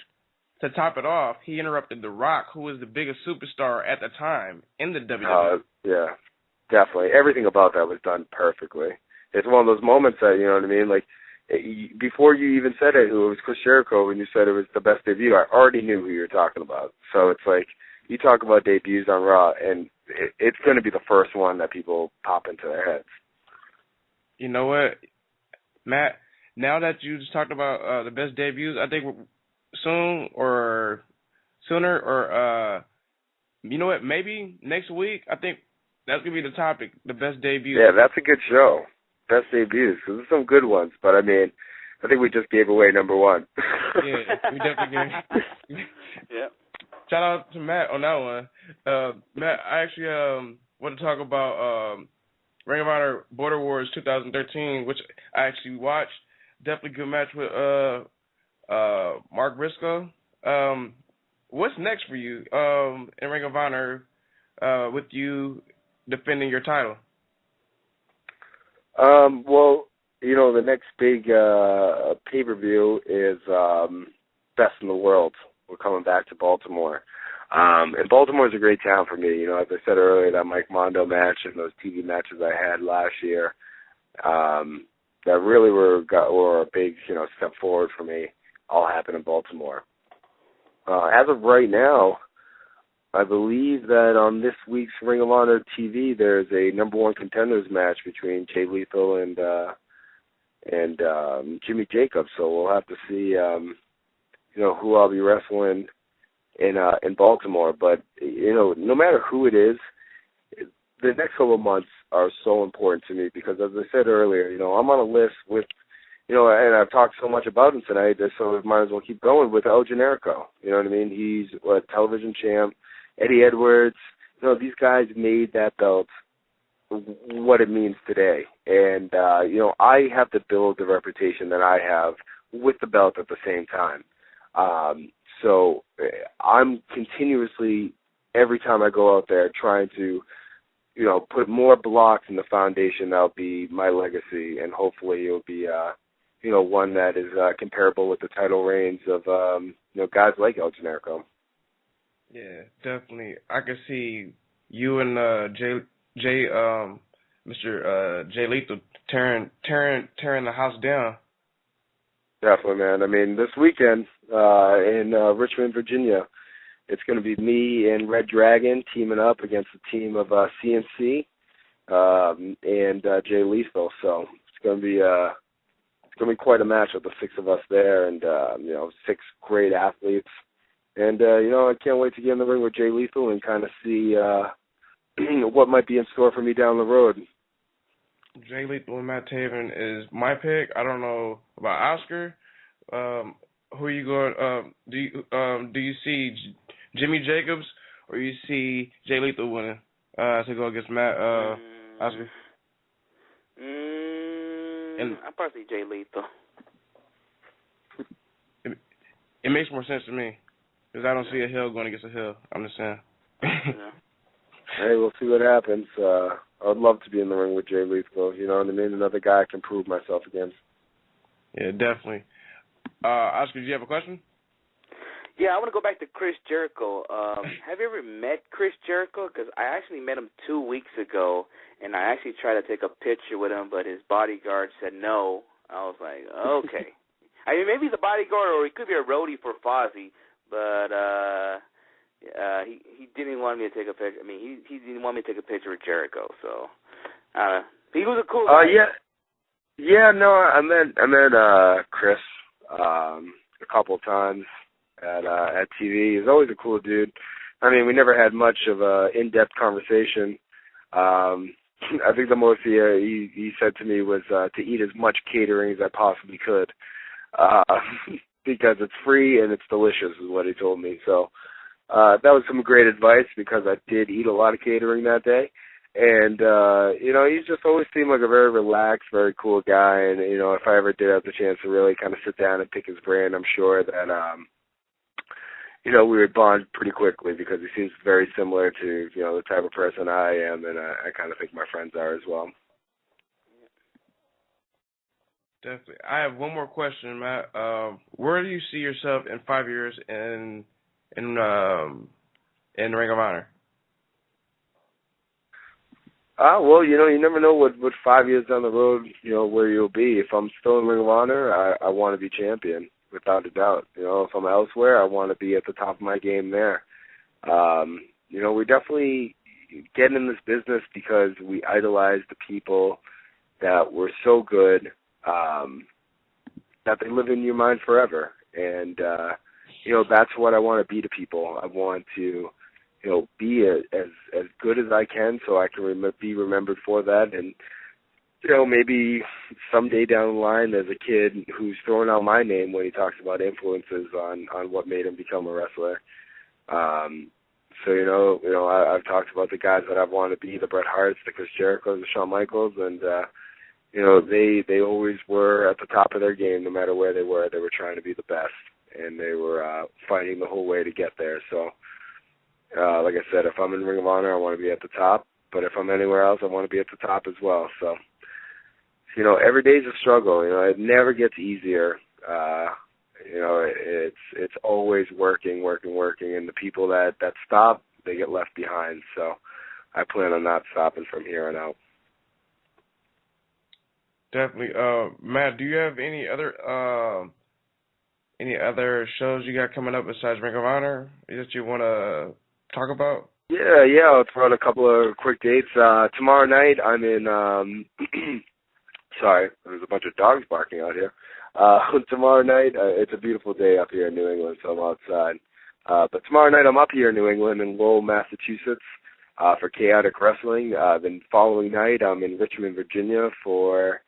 to top it off, he interrupted The Rock, who was the biggest superstar at the time in the WWE. Yeah, definitely. Everything about that was done perfectly. It's one of those moments that, you know what I mean? Like, before you even said it was Chris Jericho, when you said it was the best debut, I already knew who you were talking about. So it's like, you talk about debuts on Raw, and it's going to be the first one that people pop into their heads. You know what, Matt? Now that you just talked about the best debuts, I think sooner, or you know what? Maybe next week. I think that's gonna be the topic: the best debuts. Yeah, that's a good show. Best debuts. There's some good ones, but I think we just gave away number one. Yeah, we definitely gave. Yeah. Shout out to Matt on that one. Matt, I actually want to talk about Ring of Honor Border Wars 2013, which I actually watched. Definitely good match with Mark Briscoe. What's next for you in Ring of Honor with you defending your title? Well, the next big pay-per-view is Best in the World. We're coming back to Baltimore. And Baltimore is a great town for me. As I said earlier, that Mike Mondo match and those TV matches I had last year, that really were a big, step forward for me, all happened in Baltimore. As of right now, I believe that on this week's Ring of Honor TV, there's a number one contenders match between Jay Lethal and Jimmy Jacobs. So we'll have to see, who I'll be wrestling in Baltimore. But no matter who it is, the next couple of months are so important to me because, as I said earlier, I'm on a list with and I've talked so much about him tonight, so we might as well keep going with El Generico. You know what I mean? He's a television champ. Eddie Edwards. These guys made that belt what it means today. And, I have to build the reputation that I have with the belt at the same time. So I'm continuously, every time I go out there, trying to, put more blocks in the foundation that'll be my legacy, and hopefully it'll be, one that is comparable with the title reigns of, guys like El Generico. Yeah, definitely. I can see you and Mr. Jay Lethal tearing the house down. Definitely, man. I mean, this weekend in Richmond, Virginia, it's going to be me and Red Dragon teaming up against the team of CNC and Jay Lethal. So it's going to be quite a match with the six of us there, and six great athletes. And I can't wait to get in the ring with Jay Lethal and kind of see what might be in store for me down the road. Jay Lethal and Matt Taven is my pick. I don't know about Oscar. Who are you going? Do you see Jimmy Jacobs, or you see Jay Lethal winning to go against Matt Oscar? I'll probably see Jay Lethal. It makes more sense to me, because I don't see a hill going against a hill. I'm just saying. Yeah. Hey, we'll see what happens. I'd love to be in the ring with Jay Lethal. You know what I mean? Another guy I can prove myself against. Yeah, definitely. Oscar, do you have a question? Yeah, I want to go back to Chris Jericho. Have you ever met Chris Jericho? Because I actually met him 2 weeks ago, and I actually tried to take a picture with him, but his bodyguard said no. I was like, okay. I mean, maybe he's a bodyguard, or he could be a roadie for Fozzy, but he didn't want me to take a picture. I mean, he didn't want me to take a picture with Jericho, so he was a cool guy. No, I met Chris a couple of times at TV. He's always a cool dude. I mean, we never had much of a in-depth conversation. I think the most he said to me was to eat as much catering as I possibly could, because it's free and it's delicious, is what he told me. So that was some great advice, because I did eat a lot of catering that day. And, he's just always seemed like a very relaxed, very cool guy. And, if I ever did have the chance to really kind of sit down and pick his brain, I'm sure that, we would bond pretty quickly, because he seems very similar to, the type of person I am, and I kind of think my friends are as well. Definitely. I have one more question, Matt. Where do you see yourself in 5 years in Ring of Honor? Well, you never know what 5 years down the road, where you'll be. If I'm still in Ring of Honor, I want to be champion, without a doubt. If I'm elsewhere, I want to be at the top of my game there. We definitely get in this business because we idolize the people that were so good that they live in your mind forever. And, that's what I want to be to people. I want to be as good as I can, so I can be remembered for that. And, maybe someday down the line there's a kid who's throwing out my name when he talks about influences on what made him become a wrestler. So, I've talked about the guys that I want to be, the Bret Harts, the Chris Jerichos, the Shawn Michaels, and, they always were at the top of their game no matter where they were. They were trying to be the best, and they were fighting the whole way to get there. So, like I said, if I'm in Ring of Honor, I want to be at the top. But if I'm anywhere else, I want to be at the top as well. So, every day's a struggle. It never gets easier. It's always working. And the people that stop, they get left behind. So I plan on not stopping from here on out. Definitely. Matt, do you have any other shows you got coming up besides Ring of Honor that you want to talk about? Yeah. I'll throw out a couple of quick dates. Tomorrow night, I'm in. Sorry, there's a bunch of dogs barking out here. Tomorrow night, it's a beautiful day up here in New England, so I'm outside. But tomorrow night, I'm up here in New England in Lowell, Massachusetts, for Chaotic Wrestling. Then following night, I'm in Richmond, Virginia for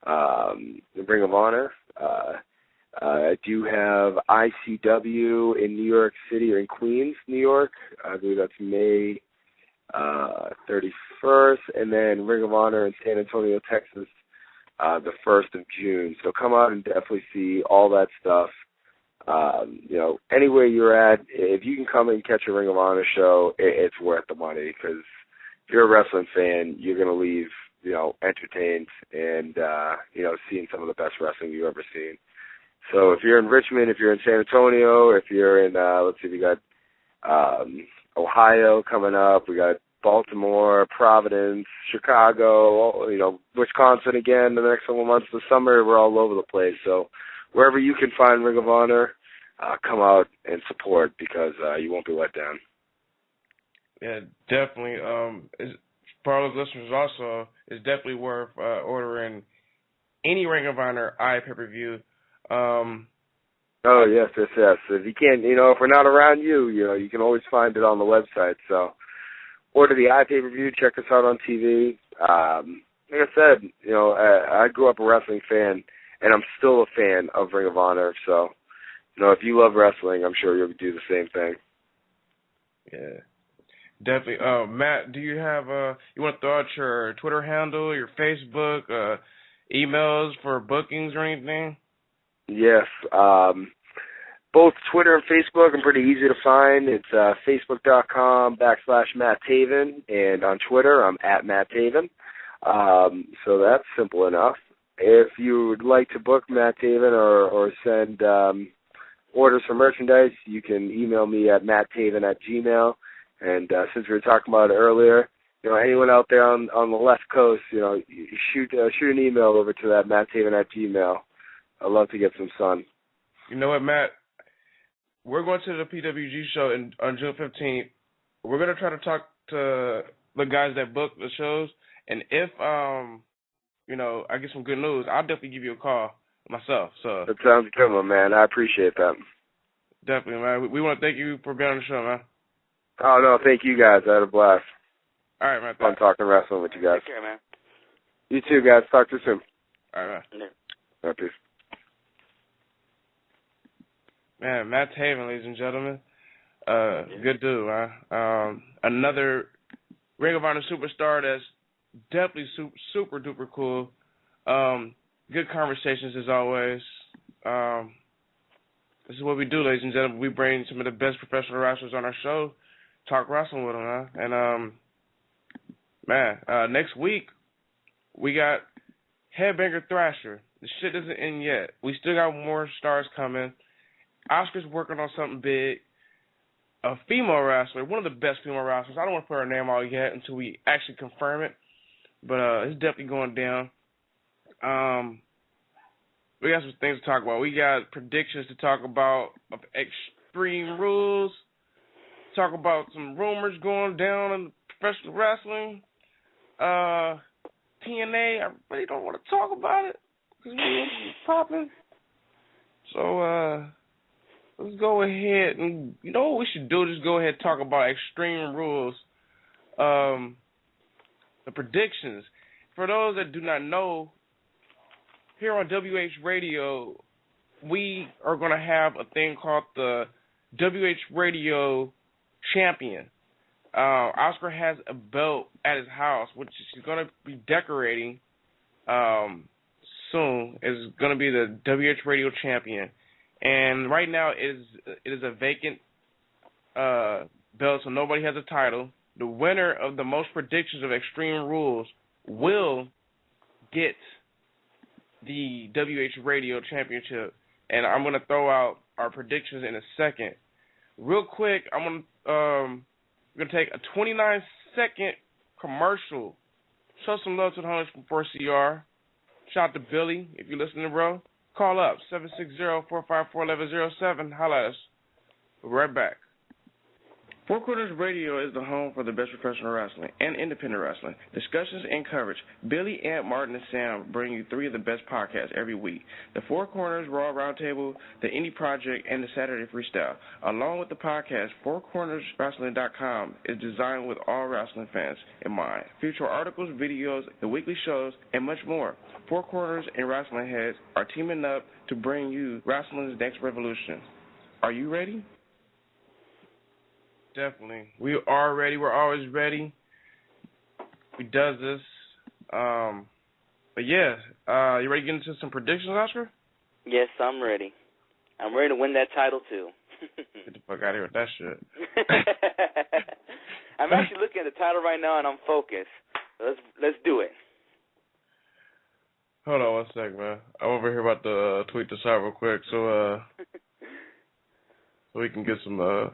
Ring of Honor. I do have ICW in New York City or in Queens, New York. I believe that's May 31st, and then Ring of Honor in San Antonio, Texas, the 1st of June. So come out and definitely see all that stuff. Anywhere you're at, if you can come and catch a Ring of Honor show, it's worth the money, because if you're a wrestling fan, you're going to leave, entertained and, seeing some of the best wrestling you've ever seen. So if you're in Richmond, if you're in San Antonio, if you're in, we got Ohio coming up, we got Baltimore, Providence, Chicago, Wisconsin again in the next couple of months. The summer, we're all over the place. So wherever you can find Ring of Honor, come out and support, because you won't be let down. Yeah, definitely. For all those listeners also, it's definitely worth ordering any Ring of Honor pay-per-view. Oh, yes. If you can't, if we're not around you, you can always find it on the website. So order the pay-per-view, check us out on TV. Like I said, I grew up a wrestling fan, and I'm still a fan of Ring of Honor. So, if you love wrestling, I'm sure you'll do the same thing. Yeah, definitely. Matt, do you have, you want to throw out your Twitter handle, your Facebook, emails for bookings or anything? Yes. Both Twitter and Facebook are pretty easy to find. It's facebook.com/Matt Taven, and on Twitter, I'm at Matt Taven. So that's simple enough. If you would like to book Matt Taven or send orders for merchandise, you can email me at mattaven@gmail.com. And since we were talking about it earlier, anyone out there on the West Coast, you shoot an email over to that mattaven@gmail.com. I'd love to get some sun. You know what, Matt? We're going to the PWG show on June 15th. We're going to try to talk to the guys that book the shows. And if, I get some good news, I'll definitely give you a call myself. So that sounds good, my man. I appreciate that. Definitely, man. We want to thank you for being on the show, man. Oh, no, thank you guys. I had a blast. All right, man. Fun talking wrestling with you guys. Take care, man. You too, guys. Talk to you soon. All right, man. Yeah. All right, peace. Man, Matt Taven, ladies and gentlemen. Good dude, man. Another Ring of Honor superstar that's definitely super duper cool. Good conversations as always. This is what we do, ladies and gentlemen. We bring some of the best professional wrestlers on our show, talk wrestling with them, man. And, next week, we got Headbanger Thrasher. The shit isn't in yet. We still got more stars coming. Oscar's working on something big. A female wrestler, one of the best female wrestlers. I don't want to put her name out yet until we actually confirm it, but it's definitely going down. We got some things to talk about. We got predictions to talk about of Extreme Rules. Talk about some rumors going down in professional wrestling. TNA, I really don't want to talk about it because it's popping. So, let's go ahead and, what we should do? Just go ahead and talk about Extreme Rules, the predictions. For those that do not know, here on WH Radio, we are going to have a thing called the WH Radio Champion. Oscar has a belt at his house, which she's going to be decorating soon. It's going to be the WH Radio Champion. And right now it is a vacant belt, so nobody has a title. The winner of the most predictions of Extreme Rules will get the WH Radio Championship. And I'm going to throw out our predictions in a second. Real quick, I'm going to take a 29-second commercial. Show some love to the homies from 4CR. Shout out to Billy, if you're listening, bro. Call up, 760-454-1107. Holla at us. We'll be right back. Four Corners Radio is the home for the best professional wrestling and independent wrestling. Discussions and coverage. Billy, Ant, Martin, and Sam bring you three of the best podcasts every week. The Four Corners Raw Roundtable, the Indie Project, and the Saturday Freestyle. Along with the podcast, FourCornersWrestling.com is designed with all wrestling fans in mind. Feature articles, videos, the weekly shows, and much more. Four Corners and WrestlingHeads are teaming up to bring you wrestling's next revolution. Are you ready? Definitely. We are ready. We're always ready. We does this. But yeah, you ready to get into some predictions, Oscar? Yes, I'm ready. I'm ready to win that title too. Get the fuck out of here with that shit. I'm actually looking at the title right now and I'm focused. Let's do it. Hold on one sec, man. I'm over here about to tweet this out real quick so we can get some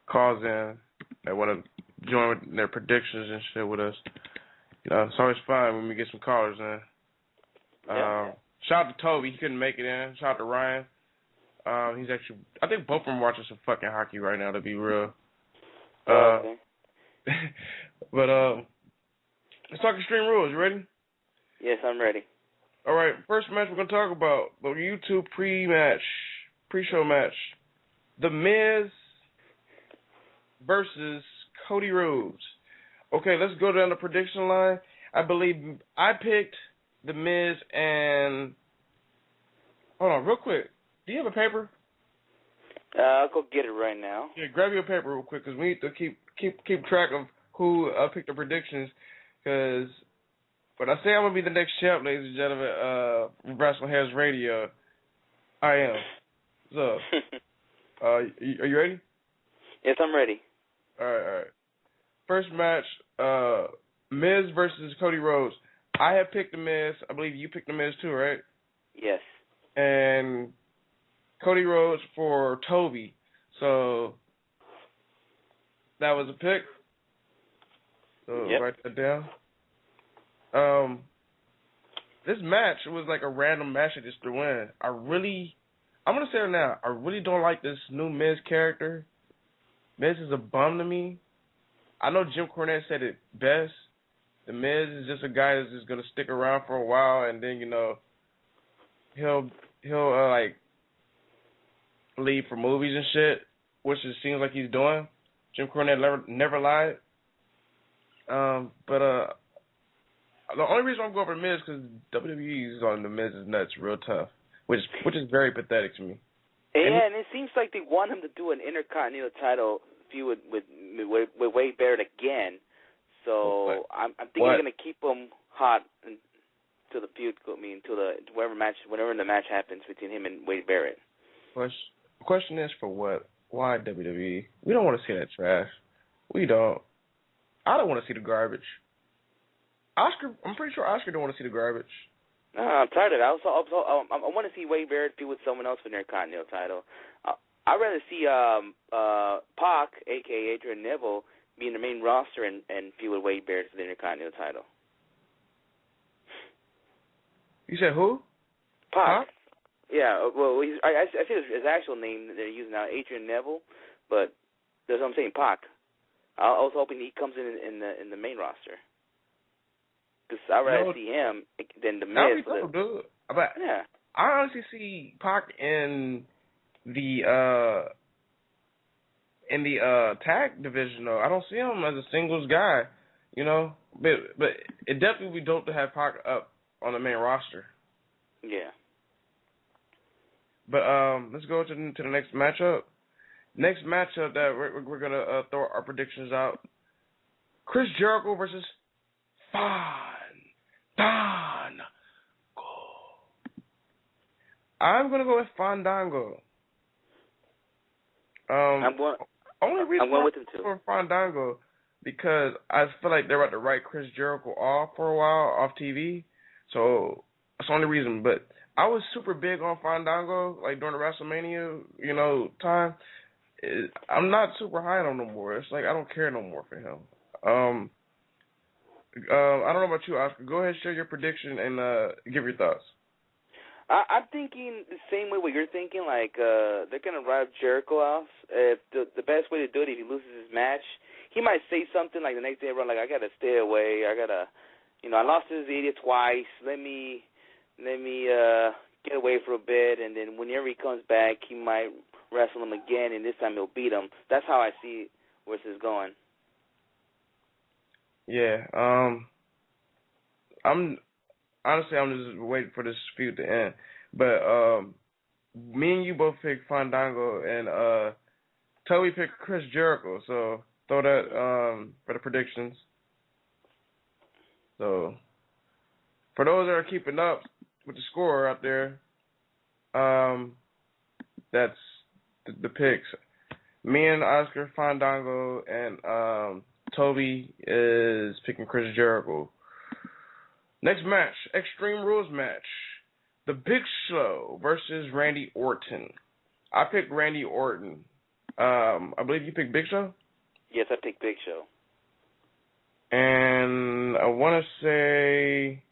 calls in that want to join with their predictions and shit with us. You know, it's always fun when we get some callers in. Yeah. Shout out to Toby. He couldn't make it in. Shout out to Ryan. He's actually, I think both of them watching some fucking hockey right now, to be real. Okay. But let's talk Extreme Rules. You ready? Yes, I'm ready. All right, first match we're going to talk about, the YouTube pre-show match. The Miz versus Cody Rhodes. Okay, let's go down the prediction line. I believe I picked The Miz and... Hold on, real quick. Do you have a paper? I'll go get it right now. Yeah, grab your paper real quick because we need to keep track of who picked the predictions. Because when I say I'm going to be the next champ, ladies and gentlemen, WrestlingHeads Radio, I am. So, are you ready? Yes, I'm ready. All right. First match, Miz versus Cody Rhodes. I have picked The Miz. I believe you picked The Miz too, right? Yes. And Cody Rhodes for Toby. So that was a pick. So yep. Write that down. This match was like a random match I just threw in. I'm going to say it now. I really don't like this new Miz character. Miz is a bum to me. I know Jim Cornette said it best. The Miz is just a guy that's just gonna stick around for a while, and then he'll like leave for movies and shit, which it seems like he's doing. Jim Cornette never lied. But the only reason I'm going for Miz because WWE is on the Miz's nuts real tough, which is very pathetic to me. Yeah, and it seems like they want him to do an Intercontinental title feud with Wade Barrett again. So I'm thinking they're gonna keep him hot until the feud. Whenever the match happens between him and Wade Barrett. Question is for what? Why WWE? We don't want to see that trash. We don't. I don't want to see the garbage. I'm pretty sure Oscar don't want to see the garbage. No, I'm tired of it. I want to see Wade Barrett feud with someone else for their Continental title. I'd rather see Pac, a.k.a. Adrian Neville, be in the main roster and feud with Wade Barrett for the Intercontinental title. You said who? Pac? Yeah, well, I see his actual name that they're using now, Adrian Neville, but that's what I'm saying, Pac. I was hoping he comes in the main roster. Because I'd rather see him than the Miz. Dude. But yeah. I honestly see Pac in the tag division though. I don't see him as a singles guy, But it definitely would be dope to have Pac up on the main roster. Yeah. But let's go to the next matchup. Next matchup that we're gonna throw our predictions out. Chris Jericho versus Fandango. I'm gonna go with Fandango. I'm going with him too. For Fandango because I feel like they're about to write Chris Jericho off for a while off TV, so that's the only reason. But I was super big on Fandango like during the WrestleMania, time. I'm not super high on him no more. It's like I don't care no more for him. I don't know about you, Oscar. Go ahead, share your prediction and give your thoughts. I'm thinking the same way what you're thinking. Like they're gonna ride Jericho off. The best way to do it, if he loses his match, he might say something like the next day, around like I gotta stay away. I gotta, I lost to this idiot twice. Let me get away for a bit, and then whenever he comes back, he might wrestle him again, and this time he'll beat him. That's how I see where this is going. Yeah. I'm just waiting for this feud to end. But me and you both picked Fandango, and Toby picked Chris Jericho. So throw that for the predictions. So for those that are keeping up with the score out there, that's the picks. Me and Oscar Fandango, and Toby is picking Chris Jericho. Next match, Extreme Rules match. The Big Show versus Randy Orton. I picked Randy Orton. I believe you picked Big Show? Yes, I picked Big Show. And I want to say...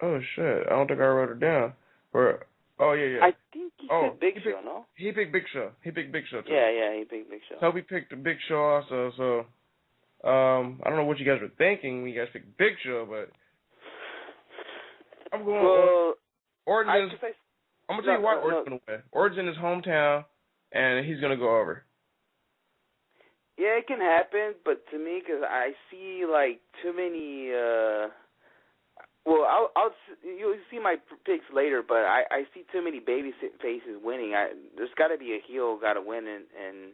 Oh, shit. I don't think I wrote it down. Oh, yeah. I think he said Big Show, no? He picked Big Show. He picked Big Show, too. Yeah, he picked Big Show. Toby picked the Big Show also, so... I don't know what you guys were thinking when you guys picked Big Show, but I'm going Orton. I'm going to tell you why Orton's going to win. Orton's in his hometown, and he's going to go over. Yeah, it can happen, but to me, because I see, like, too many... you'll see my picks later, but I see too many baby faces winning. There's got to be a heel got to win, and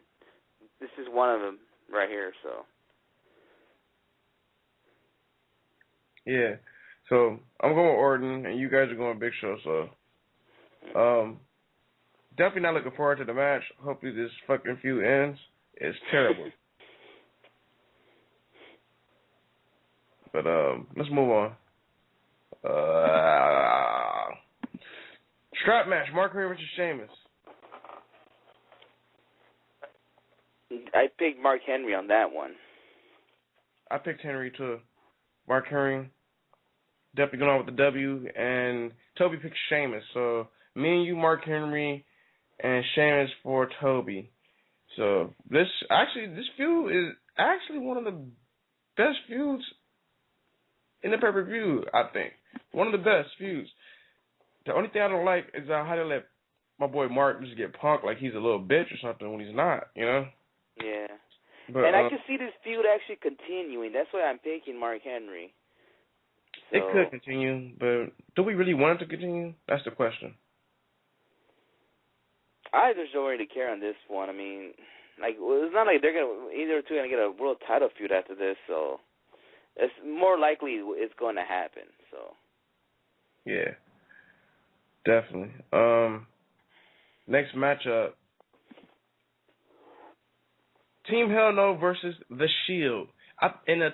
this is one of them right here, so... Yeah, so I'm going with Orton, and you guys are going Big Show, so definitely not looking forward to the match. Hopefully this fucking feud ends. It's terrible. But let's move on. Strap match, Mark Henry versus Sheamus. I picked Mark Henry on that one. I picked Henry too. Mark Henry. Definitely going on with the W, and Toby picked Sheamus. So me and you, Mark Henry, and Sheamus for Toby. So this feud is actually one of the best feuds in the pay-per-view, I think. One of the best feuds. The only thing I don't like is how they let my boy Mark just get punked like he's a little bitch or something when he's not, Yeah. But, and I can see this feud actually continuing. That's why I'm picking Mark Henry. So, it could continue, but do we really want it to continue? That's the question. I just don't really care on this one. I mean, it's not like either two are gonna get a world title feud after this, so it's more likely it's going to happen. So. Yeah, definitely. Next matchup: Team Hell No versus The Shield in a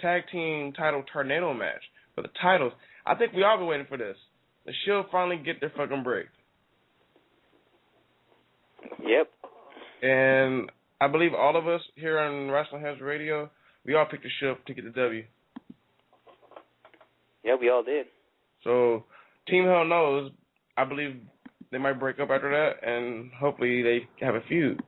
tag team title tornado match for the titles. I think we all been waiting for this. The Shield finally get their fucking break. Yep. And I believe all of us here on WrestlingHeads Radio, we all picked the Shield to get the W. Yeah, we all did. So Team Hell knows. I believe they might break up after that, and hopefully they have a feud.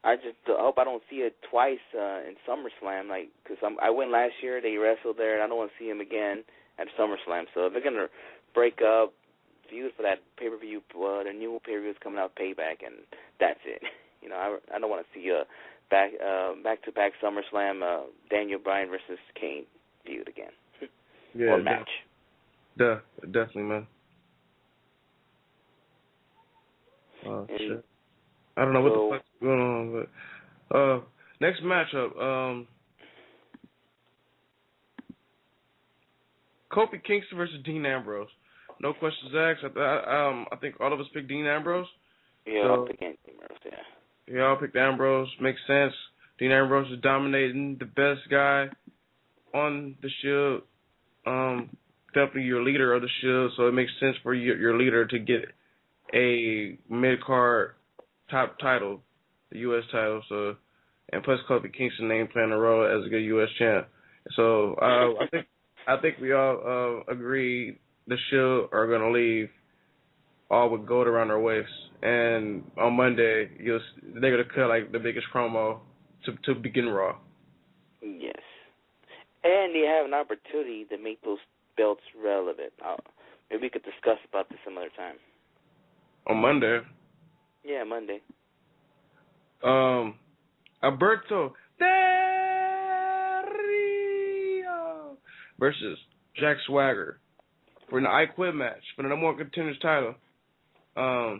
I just hope I don't see it twice in SummerSlam, because I went last year, they wrestled there, and I don't want to see them again at SummerSlam. So if they're going to break up, feud for that pay-per-view, the new pay-per-view is coming out, Payback, and that's it. I don't want to see a back-to-back SummerSlam Daniel Bryan versus Kane feud again. Yeah, or match. Definitely, man. Oh, shit. I don't know what the fuck's going on, but next matchup, Kofi Kingston versus Dean Ambrose. No questions asked. I think all of us picked Dean Ambrose. Yeah, I'll pick Dean Ambrose, yeah. Yeah, I'll pick Ambrose. Makes sense. Dean Ambrose is dominating, the best guy on the Shield. Definitely your leader of the Shield, so it makes sense for your leader to get a mid-card top title, the U.S. title. So and plus Kofi Kingston's name playing a role as a good U.S. champ. So I think we all agree the Shield are gonna leave all with gold around their waists, and on Monday they're gonna cut like the biggest promo to begin Raw. Yes, and they have an opportunity to make those belts relevant. Maybe we could discuss about this some other time. On Monday. Yeah, Monday. Alberto Del Rio versus Jack Swagger for an I Quit match for the number one contenders title. I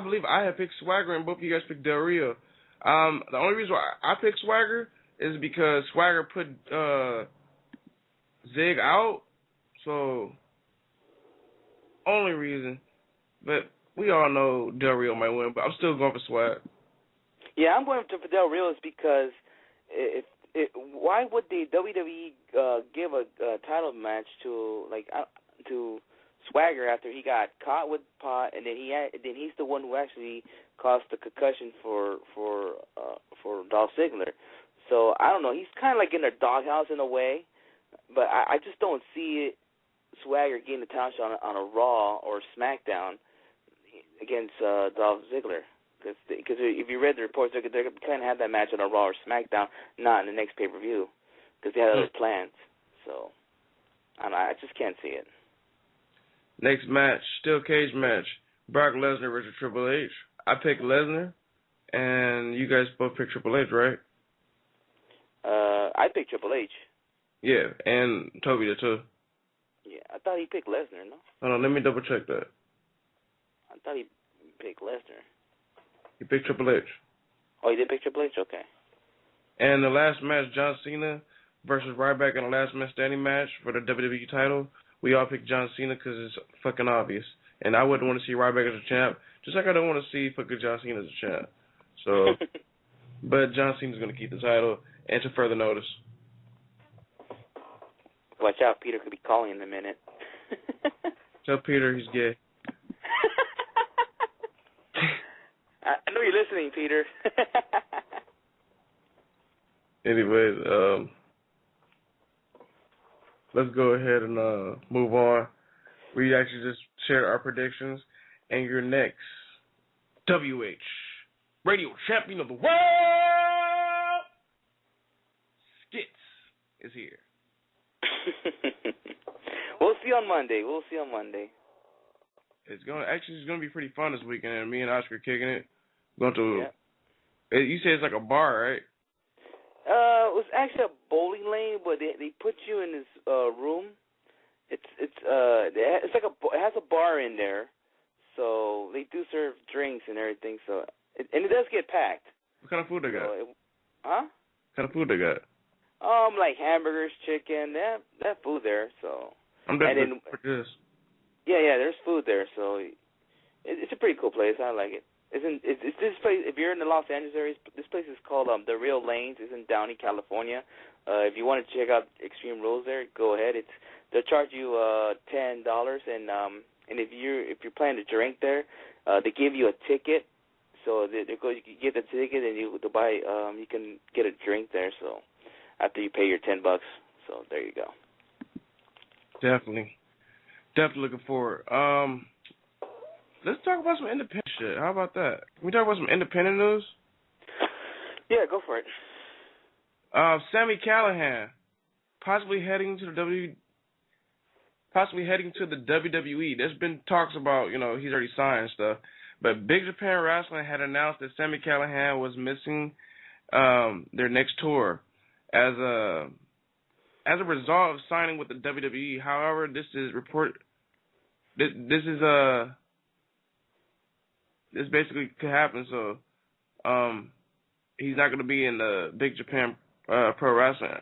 believe I have picked Swagger and both of you guys picked Del Rio. The only reason why I picked Swagger is because Swagger put Zig out, so only reason. But we all know Del Rio might win, but I'm still going for Swag. Yeah, I'm going for Del Rio is because why would the WWE give a title match to Swagger after he got caught with pot, and then he's the one who actually caused the concussion for Dolph Ziggler. So I don't know. He's kind of like in their doghouse in a way, but I just don't see Swagger getting the title shot on a Raw or SmackDown against Dolph Ziggler. Because if you read the reports, they're going to have that match on a Raw or SmackDown, not in the next pay-per-view, because they had other plans. So I just can't see it. Next match, steel cage match, Brock Lesnar versus Triple H. I picked Lesnar, and you guys both picked Triple H, right? I picked Triple H. Yeah, and Toby did too. Yeah, I thought he picked Lesnar, no? Hold on, let me double check that. I thought he picked Lesnar. He picked Triple H. Oh, he did pick Triple H? Okay. And the last match, John Cena versus Ryback in the last man standing match for the WWE title. We all picked John Cena because it's fucking obvious. And I wouldn't want to see Ryback as a champ, just like I don't want to see fucking John Cena as a champ. So, but John Cena's going to keep the title, and to further notice. Watch out, Peter could be calling in a minute. Tell Peter he's gay. I know you're listening, Peter. Anyways, let's go ahead and move on. We actually just shared our predictions, and your next WH Radio Champion of the World, Skits, is here. We'll see on Monday. It's gonna be pretty fun this weekend. And me and Oscar kicking it. Going to. Yeah. You say it's like a bar, right? It was actually a bowling lane, but they put you in this room. It has a bar in there, so they do serve drinks and everything. So and it does get packed. What kind of food they got? Huh? What kind of food they got? Like hamburgers, chicken. They have food there. So I'm definitely for this. Yeah, there's food there. So it's a pretty cool place. I like it. It's this place? If you're in the Los Angeles area, this place is called The Real Lanes. It's in Downey, California. If you want to check out Extreme Rules there, go ahead. They'll charge you $10, and if you're planning to drink there, they give you a ticket. So you get the ticket and you can get a drink there. So after you pay your $10, so there you go. Definitely looking forward. Let's talk about some independent shit. How about that? Can we talk about some independent news? Yeah, go for it. Sami Callihan possibly heading to the WWE. There's been talks about, he's already signed and stuff. But Big Japan Wrestling had announced that Sami Callihan was missing their next tour as a result of signing with the WWE. However, this basically could happen. So he's not going to be in the Big Japan Pro Wrestling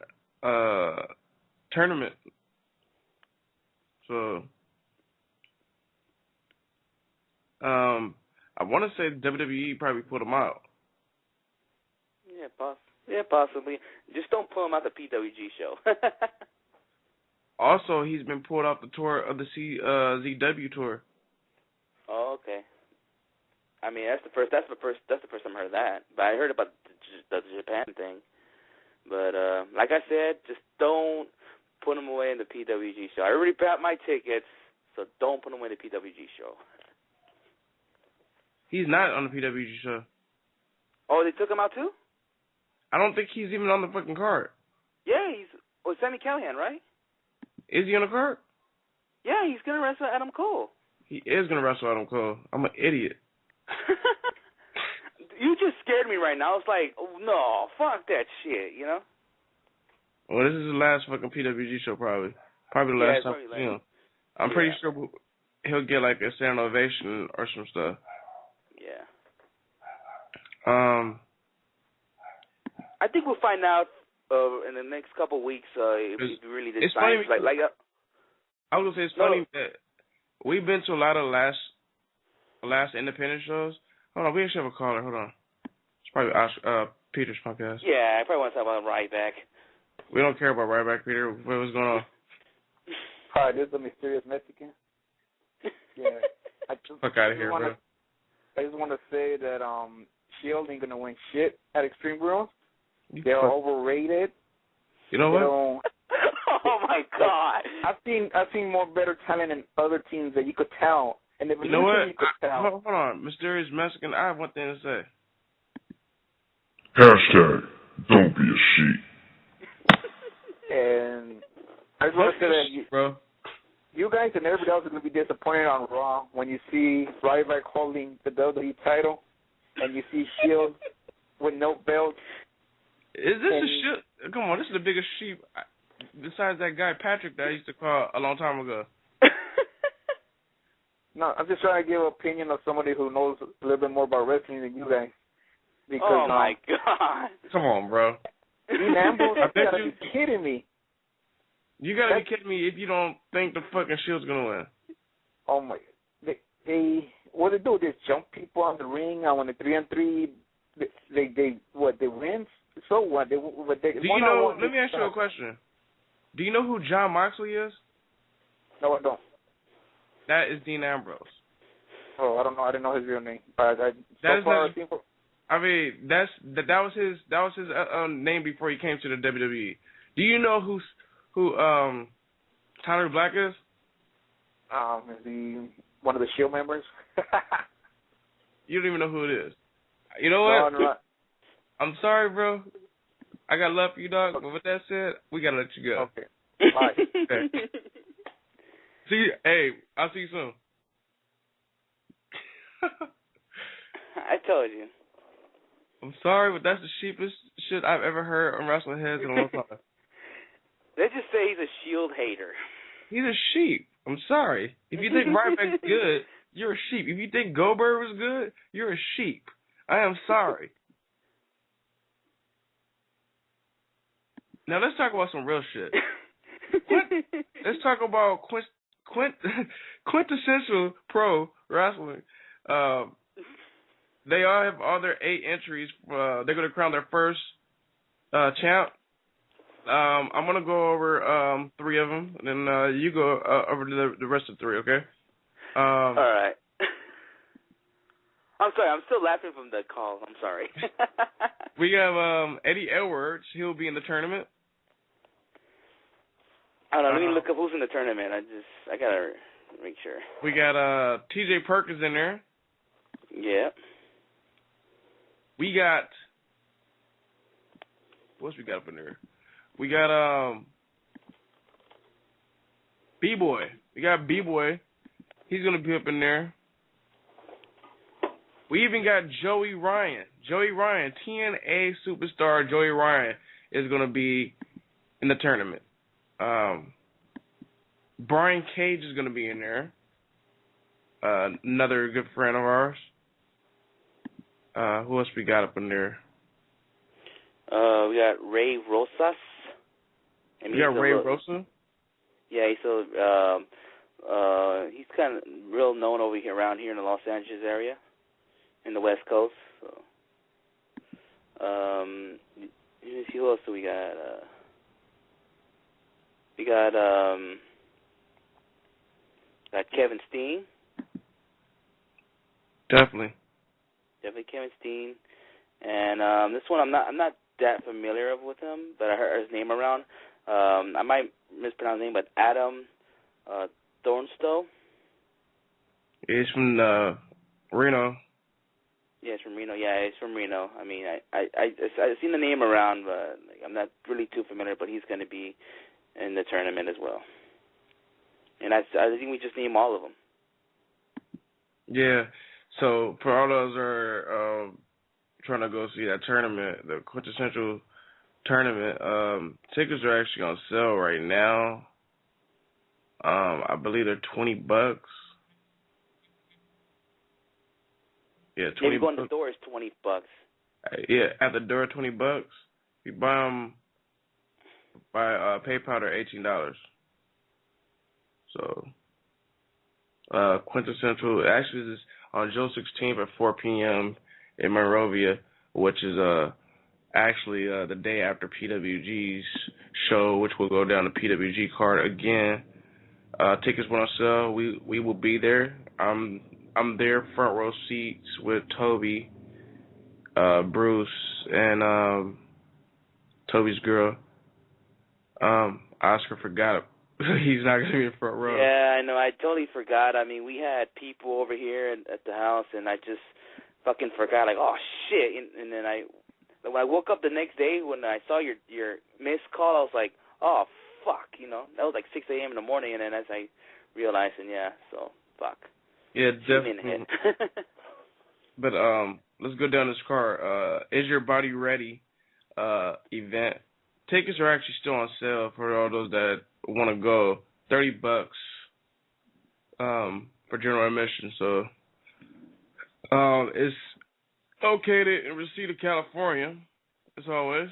tournament. So I want to say WWE probably put him out. Yeah, possibly. Just don't pull him out the PWG show. Also, he's been pulled off the tour of the ZW tour. Oh, okay. I mean, that's the first time I heard that. But I heard about the Japan thing. But like I said, just don't put him away in the PWG show. I already bought my tickets, so don't put him away in the PWG show. He's not on the PWG show. Oh, they took him out too? I don't think he's even on the fucking card. Yeah, Sammy Callahan, right? Is he on the card? Yeah, he's gonna wrestle Adam Cole. He is gonna wrestle Adam Cole. I'm an idiot. You just scared me right now. It's like, oh, no, fuck that shit, you know? Well, this is the last fucking PWG show, probably. Probably the last time. You know, I'm pretty sure he'll get like a standing ovation or some stuff. Yeah. I think we'll find out in the next couple of weeks if he really did sign. I was gonna say it's funny that we've been to a lot of last independent shows. Hold on, we actually have a caller. Hold on. It's probably Peter's podcast. Yeah, I probably want to talk about Ryback. We don't care about Ryback, Peter. What's going on? Hi, this is the mysterious Mexican. Yeah. Fuck out of here, bro. I just want to say that Shield ain't gonna win shit at Extreme Rules. They're overrated. You know what? Oh my God! I've seen more better talent in other teams that you could tell. And you know what? Hold on, mysterious Mexican. I have one thing to say. Hashtag don't be a sheep. And I just want to say that you guys and everybody else is going to be disappointed on Raw when you see Ryback holding the WWE title and you see Shield with no belt. Is this a shit? Come on, this is the biggest sheep besides that guy Patrick that I used to call a long time ago. No, I'm just trying to give an opinion of somebody who knows a little bit more about wrestling than you guys. Because, oh, my God. Come on, bro. Dean Ambrose, you got to be kidding me. You got to be kidding me if you don't think the fucking Shield's going to win. Oh, my. They what they do? They jump people on the ring on the 3-on-3. They win? So what? Do you know, let me ask you a question. Do you know who John Moxley is? No, I don't. That is Dean Ambrose. Oh, I don't know. I didn't know his real name. But that was his name before he came to the WWE. Do you know who Tyler Black is? Is he one of the Shield members? You don't even know who it is. You know what? No. I'm sorry, bro. I got love for you, dog. But with that said, we gotta let you go. Okay. Bye. Okay. See you. Hey, I'll see you soon. I told you. I'm sorry, but that's the sheepest shit I've ever heard on WrestlingHeads in a long time. Let's just say he's a Shield hater. He's a sheep. I'm sorry. If you think Ryback's good, you're a sheep. If you think Goldberg was good, you're a sheep. I am sorry. Now let's talk about some real shit. Let's talk about quintessential pro wrestling. They all have all their 8 entries. They're going to crown their first champ. I'm going to go over 3 of them, and then you go over to the rest of 3, okay? All right. I'm sorry. I'm still laughing from the call. I'm sorry. We have Eddie Edwards. He'll be in the tournament. I don't know. Let me look up who's in the tournament. I got to make sure. We got T.J. Perkins in there. Yeah. We got, what else we got up in there? We got B-Boy. We got B-Boy. He's going to be up in there. We even got Joey Ryan. Joey Ryan, TNA superstar Joey Ryan is going to be in the tournament. Brian Cage is going to be in there. Another good friend of ours. Who else we got up in there? We got Ray Rosas. And you got Ray Rosa? Yeah, he's kind of real known over here, around here in the Los Angeles area, in the West Coast. So, let me see who else do we got. We got Kevin Steen. Definitely. Definitely Kevin Steen. And this one I'm not that familiar with him, but I heard his name around. I might mispronounce his name, but Adam Thornstowe. He's from Reno. Yeah, it's from Reno. Yeah, he's from Reno. I mean, I've seen the name around, but I'm not really too familiar. But he's going to be in the tournament as well. And I think we just name all of them. Yeah. So for all those who are trying to go see that tournament, the quintessential tournament, tickets are actually on sale right now. I believe they're $20. Yeah, 20. If you go in the door, it's $20. Yeah, at the door, $20. If you buy them by PayPal, they're $18. So, quintessential. Actually, this is on June 16th at 4 p.m. in Monrovia, which is actually the day after PWG's show, which will go down the PWG card again. Tickets went on sale. We will be there. I'm there, front row seats with Toby, Bruce, and Toby's girl. Oscar forgot he's not going to be in front row. Yeah, I know. I totally forgot. I mean, we had people over here at the house, and I just fucking forgot. Like, oh shit! And then when I woke up the next day, when I saw your missed call, I was like, oh fuck, that was like 6 a.m. in the morning, and then as I realized, and yeah, so fuck. Yeah, definitely. But let's go down this card. Is Your Body Ready event. Tickets are actually still on sale for all those that want to go. $30 for general admission. So it's located in Reseda, California, as always.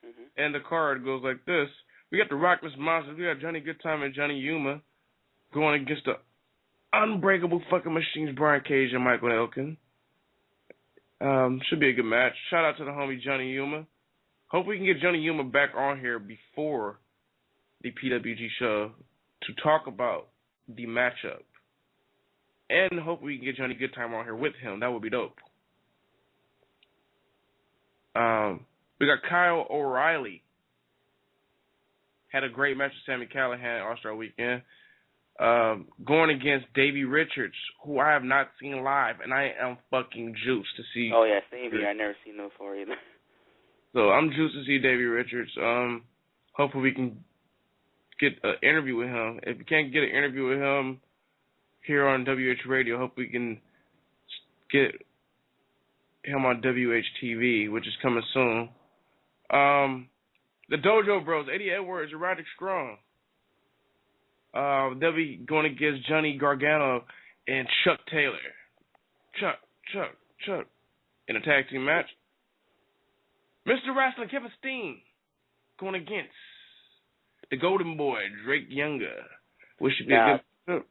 Mm-hmm. And the card goes like this. We got the Rockless Monsters. We got Johnny Goodtime and Johnny Yuma going against the Unbreakable fucking Machines, Brian Cage and Michael Elkin. Should be a good match. Shout out to the homie Johnny Yuma. Hope we can get Johnny Yuma back on here before the PWG show to talk about the matchup. And hope we can get Johnny Goodtime on here with him. That would be dope. We got Kyle O'Reilly. Had a great match with Sami Callihan All-Star Weekend. Going against Davey Richards, who I have not seen live, and I am fucking juiced to see. Oh, yeah, same here. I never seen him before either. So I'm juiced to see Davey Richards. Hopefully we can get an interview with him. If we can't get an interview with him here on WH Radio, hope we can get him on WHTV, which is coming soon. The Dojo Bros, Eddie Edwards, Erotic Strong. They'll be going against Johnny Gargano and Chuck Taylor. Chuck. In a tag team match. Mr. Wrestling Kevin Steen going against the Golden Boy, Drake Younger. Which should be a good.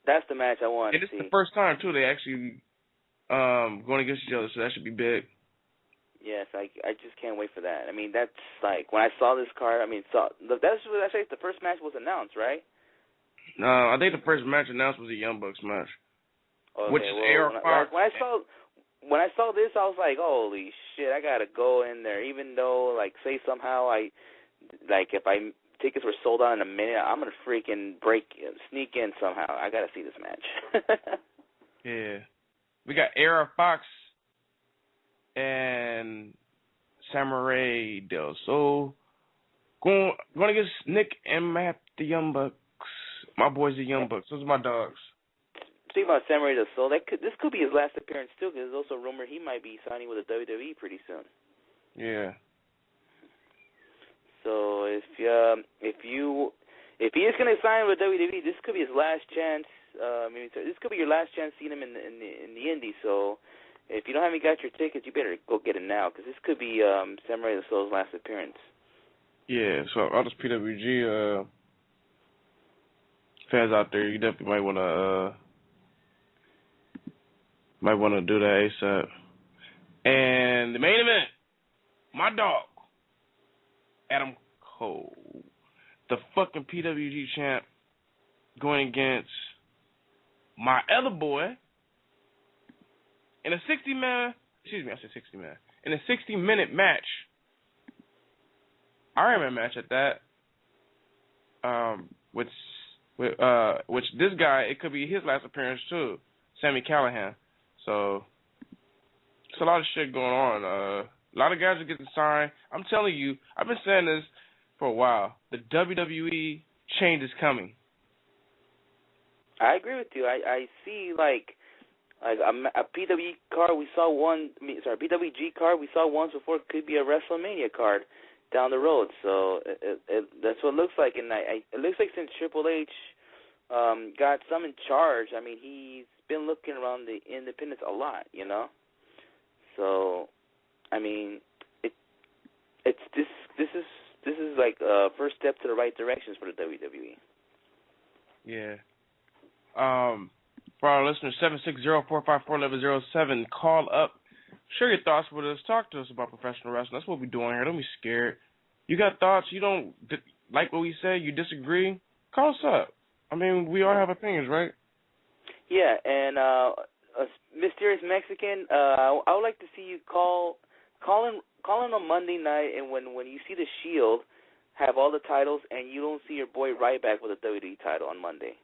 That's the match I want to see. And it's the first time, too, they actually going against each other, so that should be big. Yes, I just can't wait for that. I mean, that's like, when I saw this card, that's actually the first match was announced, right? No, I think the first match announced was the Young Bucks match, which is AR Fox. When I saw this, I was like, holy shit, I gotta go in there. Even though, like, say somehow if tickets were sold out in a minute, I'm gonna freaking sneak in somehow. I gotta see this match. Yeah, we got AR Fox and Samurai Del Sol going against Nick and Matt, the Young Bucks. My boys, the Young Bucks. Those are my dogs. Speaking about Samurai Del Sol, this could be his last appearance too, because there's also a rumor he might be signing with the WWE pretty soon. Yeah. So if he is going to sign with WWE, this could be his last chance. This could be your last chance seeing him in the Indies. So if you haven't got your tickets, you better go get them now, because this could be Samurai Del Sol's last appearance. Yeah. So all those PWG fans out there, you definitely might want to do that ASAP. And the main event, my dog, Adam Cole, the fucking PWG champ, going against my other boy, in a 60-minute match, Iron Man match at that, which this guy, it could be his last appearance too, Sami Callihan. So it's a lot of shit going on. A lot of guys are getting signed. I'm telling you, I've been saying this for a while. The WWE change is coming. I agree with you. I see like a PWG card we saw PWG card we saw once before could be a WrestleMania card down the road. So that's what it looks like. And it looks like since Triple H got some in charge, I mean, he's been looking around the independents a lot, you know. So, I mean, this is like a first step to the right directions for the WWE. Yeah. For our listeners, 760-454-1107, call up. Share your thoughts with us. Talk to us about professional wrestling. That's what we're doing here. Don't be scared. You got thoughts, you don't like what we say, you disagree, call us up. I mean, we all have opinions, right? Yeah, and Mysterious Mexican, I would like to see you call in on Monday night, and when you see the Shield have all the titles, and you don't see your boy Ryback with a WWE title on Monday.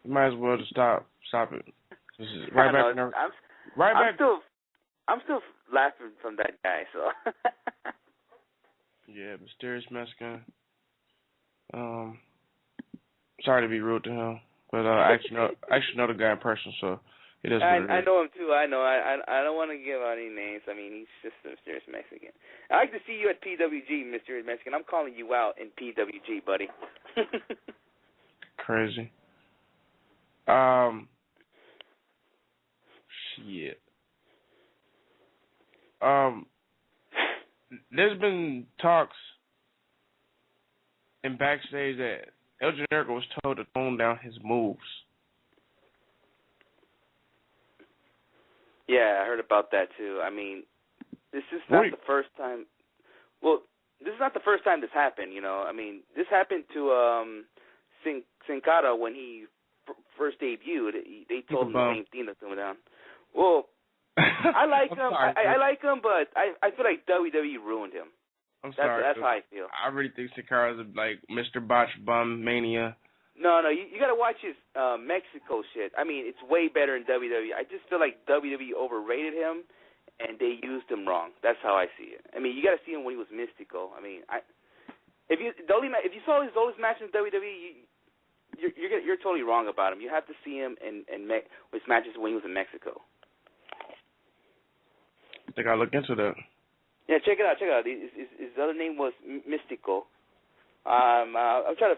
You might as well just stop it. This is Ryback. Ryback. I'm still laughing from that guy. So. Yeah, Mysterious Mexican. Sorry to be rude to him, but I actually know the guy in person, so it is. I know him too. I know. I don't want to give out any names. I mean, he's just a Mysterious Mexican. I like to see you at PWG, Mysterious Mexican. I'm calling you out in PWG, buddy. Crazy. Shit. There's been talks in backstage that El Generico was told to tone down his moves. Yeah, I heard about that too. I mean, this is not the first time. Well, this is not the first time this happened. You know, I mean, this happened to Sin Cara when he first debuted. They told him the same thing to tone him down. Well, I like him. I like him, but I feel like WWE ruined him. That's how I feel. I really think Sin Cara's like Mr. Botch Bum Mania. No, you got to watch his Mexico shit. I mean, it's way better in WWE. I just feel like WWE overrated him, and they used him wrong. That's how I see it. I mean, you got to see him when he was Mystico. I mean, if you saw his oldest match in WWE, you're totally wrong about him. You have to see him in his matches when he was in Mexico. I think I'll look into that. Yeah, check it out. His other name was Mystico. I'll try to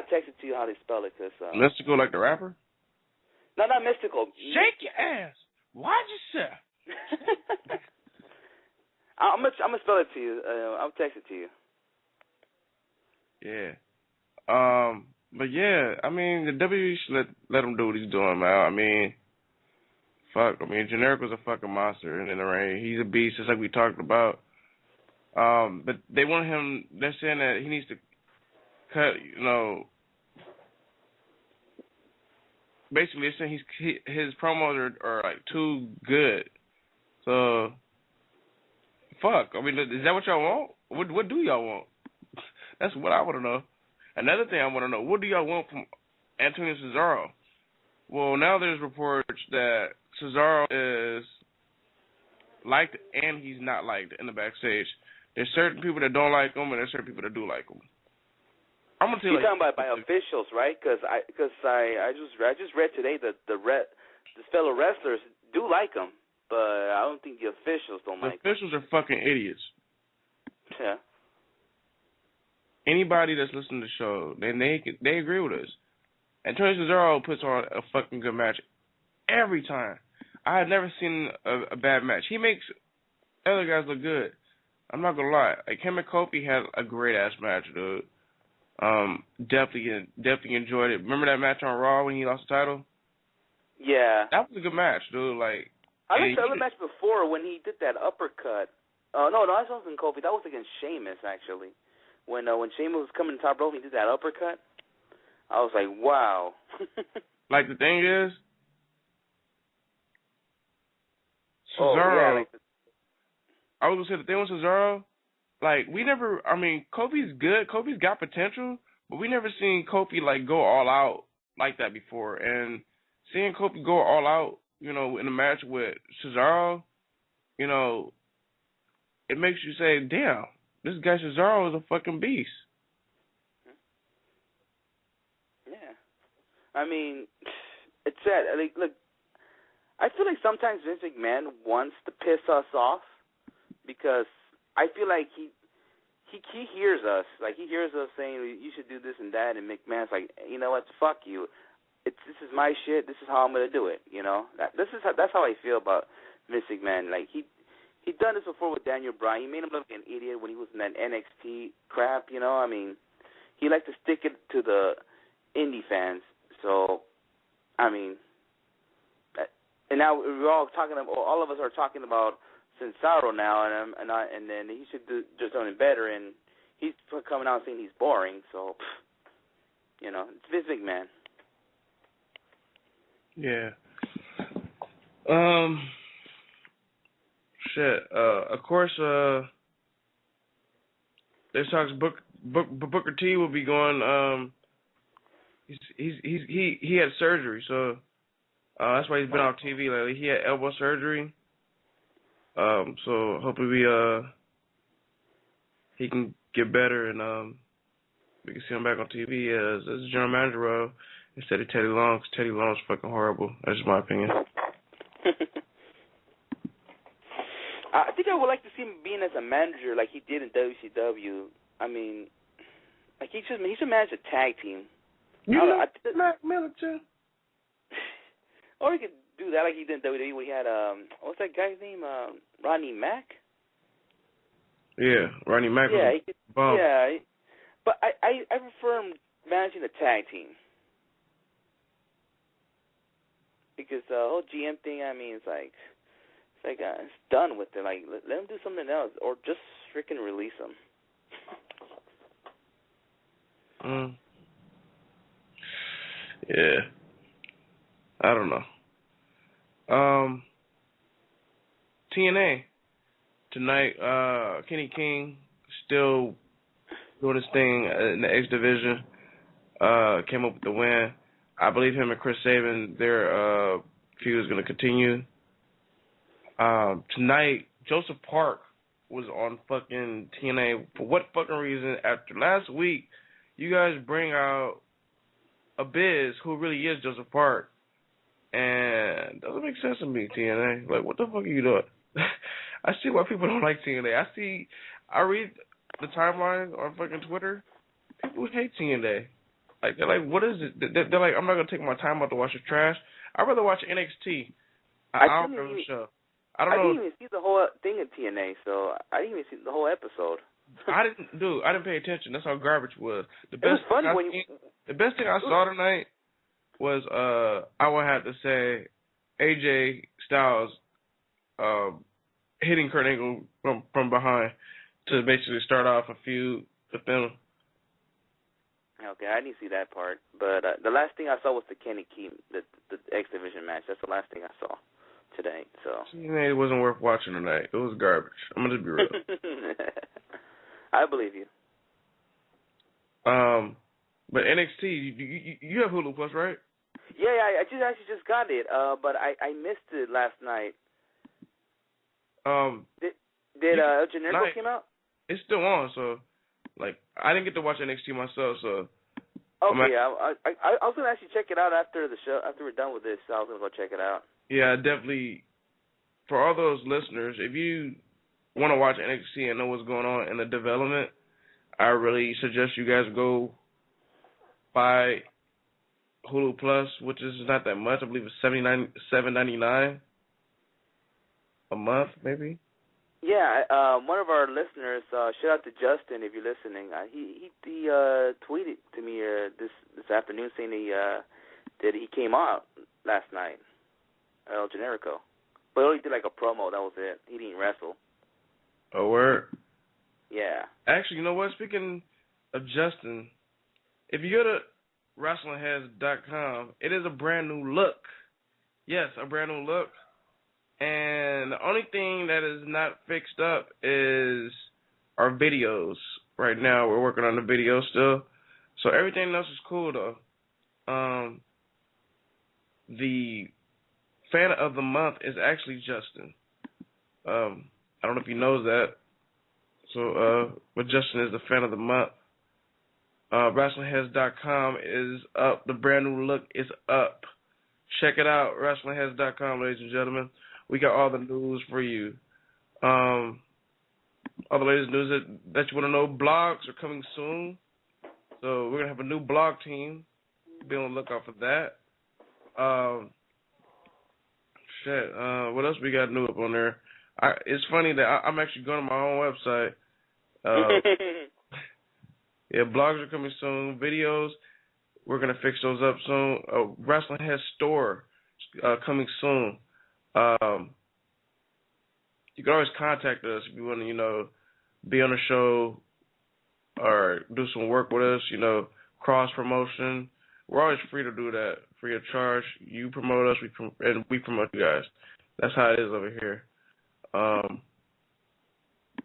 text it to you how they spell it. Mystico, like the rapper? No, not Mystical. Shake your ass. Why'd you say? I'm gonna spell it to you. I'll text it to you. Yeah. But yeah, I mean, the WWE should let him do what he's doing, man. I mean, fuck. I mean, Generico's a fucking monster in the ring. He's a beast, just like we talked about. But they want him. They're saying that he needs to cut. You know, basically, they're saying his promos are like too good. So, fuck. I mean, is that what y'all want? What do y'all want? That's what I want to know. Another thing I want to know: what do y'all want from Antonio Cesaro? Well, now there's reports that Cesaro is liked and he's not liked in the backstage. There's certain people that don't like him, and there's certain people that do like him. I'm gonna tell you. You're talking about by officials, right? Because I just read today that the fellow wrestlers do like him, but I don't think the officials don't like him. The officials are fucking idiots. Yeah. Anybody that's listening to the show, they agree with us. Antonio Cesaro puts on a fucking good match every time. I have never seen a bad match. He makes other guys look good. I'm not gonna lie. Like him and Kofi had a great ass match, dude. Definitely enjoyed it. Remember that match on Raw when he lost the title? Yeah. That was a good match, dude. Like I liked the other match before when he did that uppercut. No, that wasn't Kofi. That was against Sheamus actually. When Sheamus was coming to top rope, he did that uppercut. I was like, wow. Like the thing is, Cesaro. Like I was gonna say the thing with Cesaro, like Kofi's good. Kofi's got potential, but we never seen Kofi like go all out like that before. And seeing Kofi go all out, in a match with Cesaro, it makes you say, "Damn, this guy Cesaro is a fucking beast." Yeah, it's sad. Like, look, I feel like sometimes Vince McMahon wants to piss us off because I feel like he hears us. Like, he hears us saying you should do this and that, and McMahon's like, you know what? Fuck you. This is my shit. This is how I'm gonna do it. That's how I feel about Vince McMahon. Like he done this before with Daniel Bryan. He made him look like an idiot when he was in that NXT crap. He liked to stick it to the indie fans. So, and now we're all all of us are talking about Cesaro now, and then he should do something better, and he's coming out saying he's boring. So, it's Vince McMahon. Yeah. Of course, there's talks Booker T will be going. He had surgery, so that's why he's been off TV lately. He had elbow surgery. So hopefully he can get better and we can see him back on TV as general manager role instead of Teddy Long, because Teddy Long's fucking horrible. That's just my opinion. I think I would like to see him being as a manager like he did in WCW. Like he should manage a tag team. Mac Miller. Or he could do that like he did in WWE when he had what's that guy's name? Rodney Mack? Yeah, Rodney Mack. Yeah, was bomb. yeah. But I prefer him managing a tag team. Because the whole GM thing, it's done with it. Like, let him do something else, or just freaking release him. Yeah. I don't know. TNA tonight. Kenny King still doing his thing in the X division. Came up with the win. I believe him and Chris Sabin, their feud is going to continue. Tonight, Joseph Park was on fucking TNA. For what fucking reason? After last week, you guys bring out Abyss, who really is Joseph Park. And doesn't make sense to me, TNA. Like, what the fuck are you doing? I see why people don't like TNA. I read the timeline on fucking Twitter. People hate TNA. Like, they're like, what is it? They're like, I'm not going to take my time out to watch the trash. I'd rather watch NXT. I don't know the show. I didn't even see the whole thing in TNA, so I didn't even see the whole episode. I didn't pay attention. That's how garbage it was. The best thing I saw tonight was, I would have to say, AJ Styles hitting Kurt Angle from behind to basically start off a feud with them. Okay, I didn't see that part. But the last thing I saw was the Kenny King, the X Division match. That's the last thing I saw today. So it wasn't worth watching tonight. It was garbage. I'm gonna be real. I believe you. But NXT, you have Hulu Plus, right? Yeah, I actually just got it. But I missed it last night. Did El Generico came out? It's still on, so like I didn't get to watch NXT myself, so. Okay, I was gonna actually check it out after the show. After we're done with this, I was gonna go check it out. Yeah, definitely. For all those listeners, if you want to watch NXT and know what's going on in the development, I really suggest you guys go buy Hulu Plus, which is not that much. I believe it's $7.99 a month, maybe. Yeah, one of our listeners, shout out to Justin if you're listening. He tweeted to me this afternoon saying that he came out last night, El Generico, but he only did like a promo. That was it. He didn't wrestle. Oh, word. Yeah. Actually, you know what? Speaking of Justin, if you go to WrestlingHeads.com, it is a brand new look. Yes, a brand new look. And the only thing that is not fixed up is our videos. Right now, we're working on the video still. So everything else is cool, though. The fan of the month is actually Justin. I don't know if he knows that. So, but Justin is the fan of the month. WrestlingHeads.com is up. The brand new look is up. Check it out. WrestlingHeads.com, ladies and gentlemen. We got all the news for you. All the latest news that you want to know. Blogs are coming soon. So we're going to have a new blog team. Be on the lookout for that. What else we got new up on there? It's funny that I'm actually going to my own website. Yeah, blogs are coming soon. Videos, we're going to fix those up soon. Wrestling Heads store coming soon. You can always contact us if you want to, be on the show or do some work with us, cross promotion. We're always free to do that, free of charge. You promote us, and we promote you guys. That's how it is over here.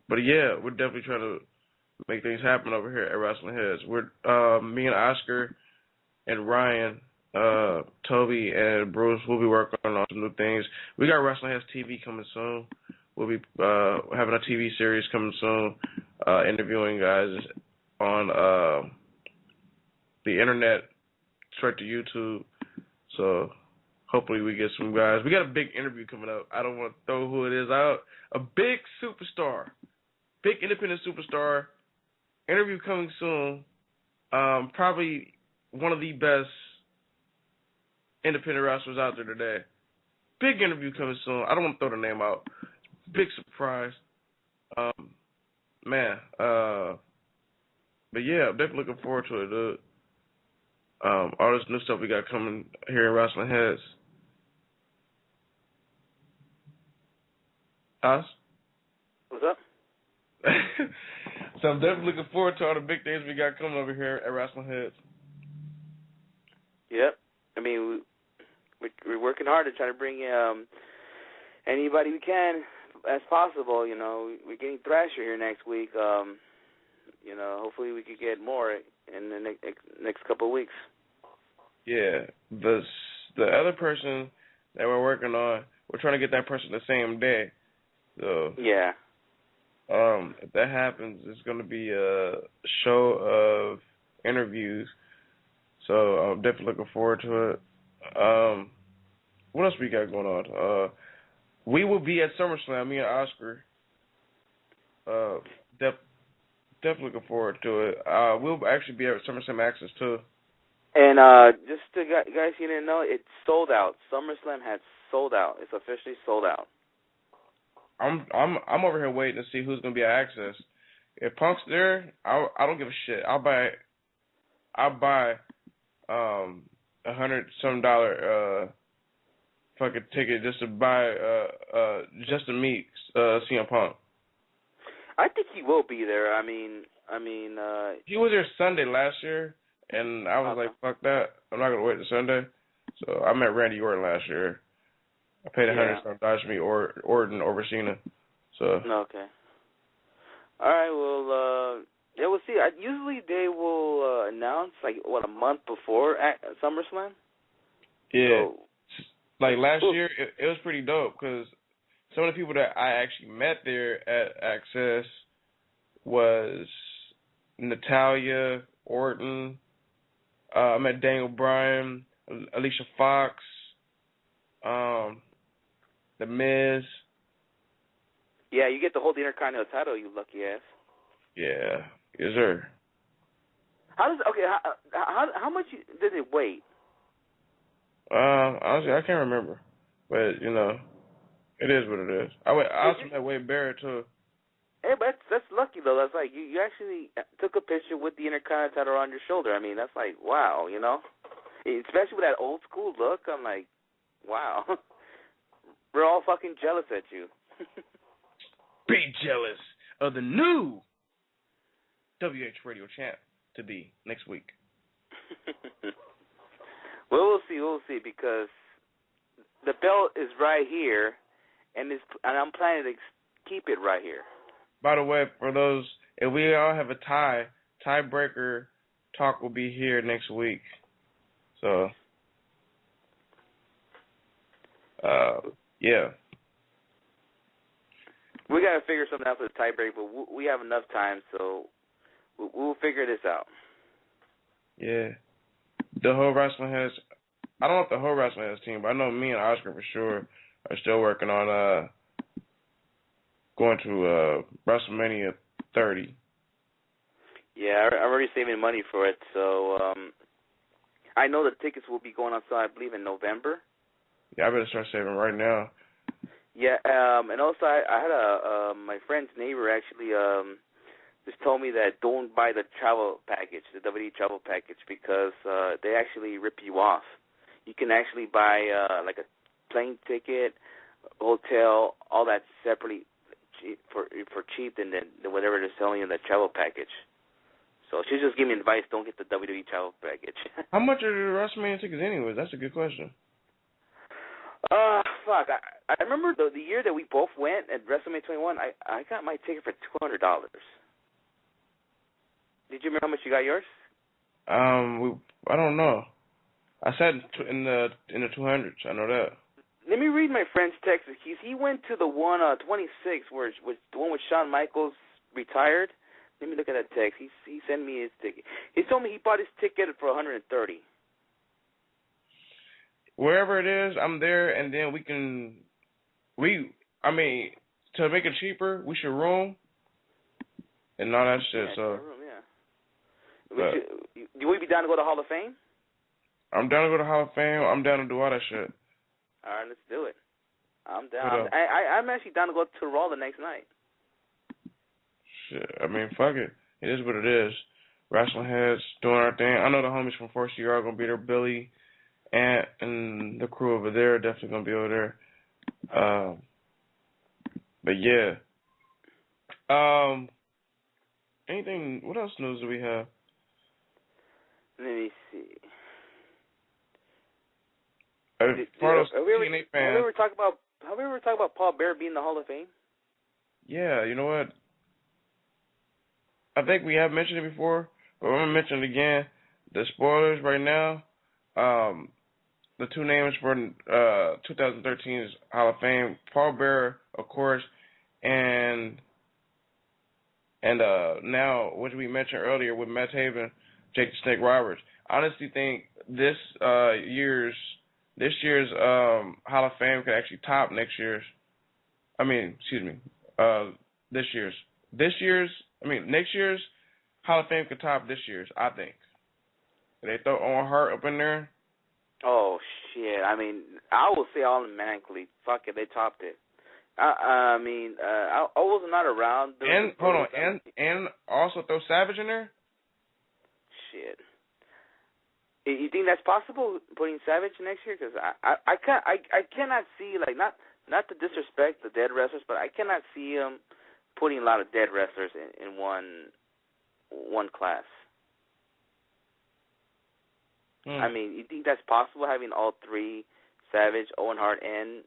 But yeah, we're definitely trying to make things happen over here at Wrestling Heads. We're me and Oscar and Ryan, Toby and Bruce will be working on some new things. We got Wrestling Heads TV coming soon. We'll be having a TV series coming soon, interviewing guys on the internet, straight to YouTube. So hopefully we get some guys. We got a big interview coming up. I don't want to throw who it is out. A big superstar, big independent superstar. Interview coming soon. Probably one of the best independent wrestlers out there today. Big interview coming soon. I don't want to throw the name out. Big surprise. But yeah, I'm definitely looking forward to it, dude. All this new stuff we got coming here in Wrestling Heads. Us? What's up? So I'm definitely looking forward to all the big things we got coming over here at Wrestling Heads. Yep. I mean, we're working hard to try to bring anybody we can as possible. We're getting Thrasher here next week. Hopefully we could get more in the next couple of weeks. Yeah. The other person that we're working on, we're trying to get that person the same day. So yeah. If that happens, it's going to be a show of interviews. So I'm definitely looking forward to it. What else we got going on? We will be at SummerSlam, me and Oscar. Definitely looking forward to it. We'll actually be at SummerSlam Access too. And just to guys, you didn't know, it's sold out. SummerSlam has sold out. It's officially sold out. I'm over here waiting to see who's gonna be at Access. If Punk's there, I don't give a shit. I'll buy $100 fucking ticket just to buy just to meet CM Punk. I think he will be there. I mean he was there Sunday last year, and I was like, fuck that. I'm not gonna wait till Sunday. So I met Randy Orton last year. I paid $100 to meet Orton over Cena. So okay. All right. Well, yeah, we'll see. Usually they will announce a month before at SummerSlam. Yeah. So, like last year, it was pretty dope because some of the people that I actually met there at Access was Natalya, Orton. I met Daniel Bryan, Alicia Fox, The Miz. Yeah, you get to hold the Intercontinental title, you lucky ass. Yeah, yes sir. How much did it weigh? Honestly, I can't remember, but it is what it is. I also met Wade Barrett too. Hey, but that's lucky though. That's like you actually took a picture with the Intercontinental title on your shoulder. I mean, that's like wow, especially with that old school look. I'm like, wow. We're all fucking jealous at you. Be jealous of the new WH Radio champ to be next week. Well, we'll see, because the belt is right here, and I'm planning to keep it right here. By the way, for those, if we all have a tiebreaker talk will be here next week. So, yeah. We got to figure something out for the tiebreak, but we have enough time, so we'll figure this out. Yeah. The whole Wrestling Heads, I don't know if the whole Wrestling Heads team, but I know me and Oscar for sure are still working on going to WrestleMania 30. Yeah, I'm already saving money for it, so I know the tickets will be going on sale, I believe, in November. Yeah, I better start saving right now. Yeah, and also I had my friend's neighbor actually just told me that don't buy the travel package, the WWE travel package, because they actually rip you off. You can actually buy like a plane ticket, hotel, all that separately for cheap than whatever they're selling in the travel package. So she just gave me advice: don't get the WWE travel package. How much are the WrestleMania tickets anyways? That's a good question. Fuck. I remember the year that we both went at WrestleMania 21. I got my ticket for $200. Did you remember how much you got yours? I don't know. I said in the 200s. I know that. Let me read my friend's text. He went to the one 26, where was the one with Shawn Michaels retired. Let me look at that text. He sent me his ticket. He told me he bought his ticket for $130. Wherever it is, I'm there, and then to make it cheaper, we should room and all that shit. Yeah, so, room, yeah. Do we be down to go to Hall of Fame? I'm down to go to Hall of Fame. I'm down to do all that shit. All right, let's do it. I'm down. I'm actually down to go to Raw the next night. Shit, I mean, fuck it. It is what it is. Wrestling Heads doing our thing. I know the homies from 4CR are gonna be there. Billy, Ant, and the crew over there are definitely gonna be over there. But yeah. Anything? What else news do we have? Let me see. Have we ever talked about Paul Bearer being in the Hall of Fame? Yeah, you know what? I think we have mentioned it before, but I'm gonna mention it again. The spoilers right now. The two names for 2013's Hall of Fame: Paul Bearer, of course, and now, which we mentioned earlier with Matt Taven, Jake the Snake Roberts. I honestly think this year's Hall of Fame could actually top next year's. Next year's Hall of Fame could top this year's, I think. They throw Owen Hart up in there. Oh, shit. I mean, I will say automatically, fuck it, they topped it. I was not around. And also throw Savage in there? Shit. You think that's possible, putting Savage next year? Because I cannot see, like, not to disrespect the dead wrestlers, but I cannot see him putting a lot of dead wrestlers in one class. I mean, you think that's possible, having all three, Savage, Owen Hart, and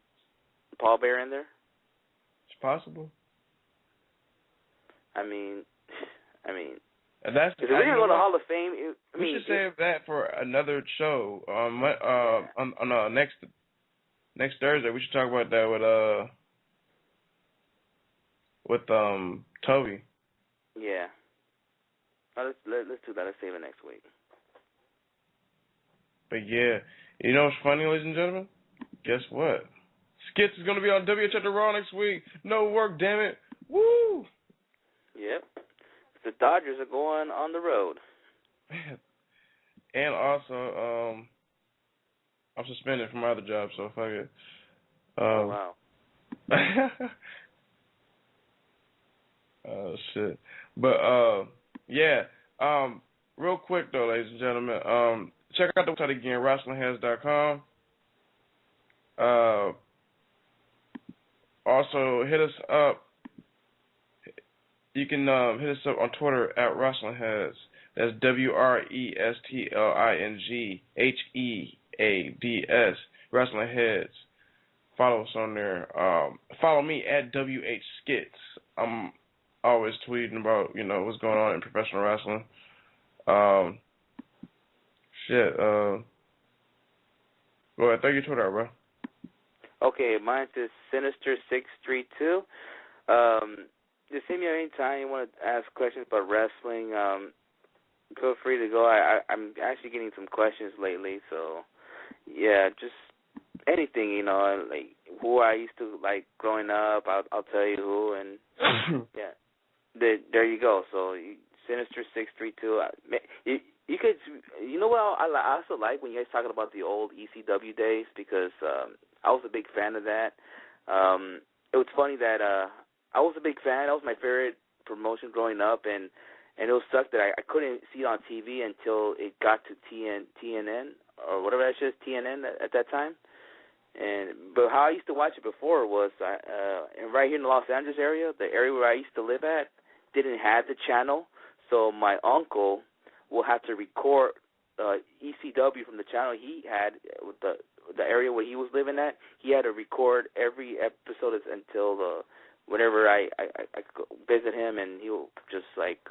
Paul Bearer in there? It's possible. I mean, that's if we're gonna go to Hall of Fame, we should save that for another show. On next Thursday, we should talk about that with Toby. Yeah. Let's do that. Let's save it next week. But yeah, you know what's funny, ladies and gentlemen? Guess what? Skits is gonna be on WH at the Raw next week. No work, damn it. Woo! Yep. The Dodgers are going on the road. And also, I'm suspended from my other job, so fuck it. Oh, wow. Oh, shit. But, yeah. Real quick, though, ladies and gentlemen, check out the website again, WrestlingHeads.com. Also, hit us up. You can hit us up on Twitter at WrestlingHeads. That's WrestlingHeads, WrestlingHeads. Follow us on there. follow me at WHSkits. I'm always tweeting about, what's going on in professional wrestling. Go ahead, throw your Twitter out, bro. Okay, mine is Sinister632. Just send me anytime you want to ask questions about wrestling. Feel free to go. I'm actually getting some questions lately, so yeah, just anything, like who I used to like growing up. I'll tell you who, and yeah, there you go. So Sinister632. You could, what I also like when you guys talking about the old ECW days, because I was a big fan of that. It was funny that I was a big fan. That was my favorite promotion growing up, and it was sucked that I couldn't see it on TV until it got to TNN or whatever that shit is, TNN at that time. But how I used to watch it before was right here in the Los Angeles area, the area where I used to live at, didn't have the channel, so my uncle will have to record ECW from the channel he had with the area where he was living at. He had to record every episode until whenever I visit him, and he'll just like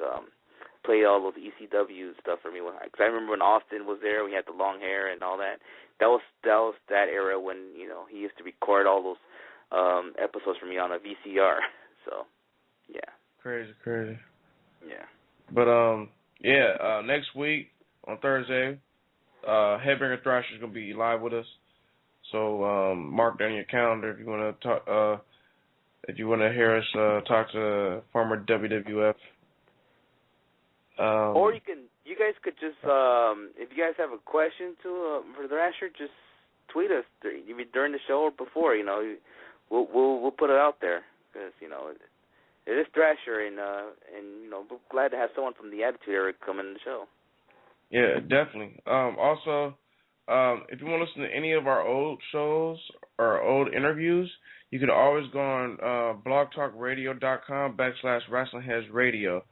play all those ECW stuff for me. Because I remember when Austin was there, we had the long hair and all that. That was that era when he used to record all those episodes for me on a VCR. So yeah, crazy. Yeah, but next week on Thursday, Headbanger Thrasher is gonna be live with us. So mark that on your calendar if you want to talk. If you want to hear us talk to former WWF. Or you guys could just, if you guys have a question for Thrasher, just tweet us during the show or before. We'll put it out there, because it is Thrasher, and we're glad to have someone from the Attitude Era come in the show. Yeah, definitely. Also, if you want to listen to any of our old shows or old interviews, you can always go on blogtalkradio.com/WrestlingHeads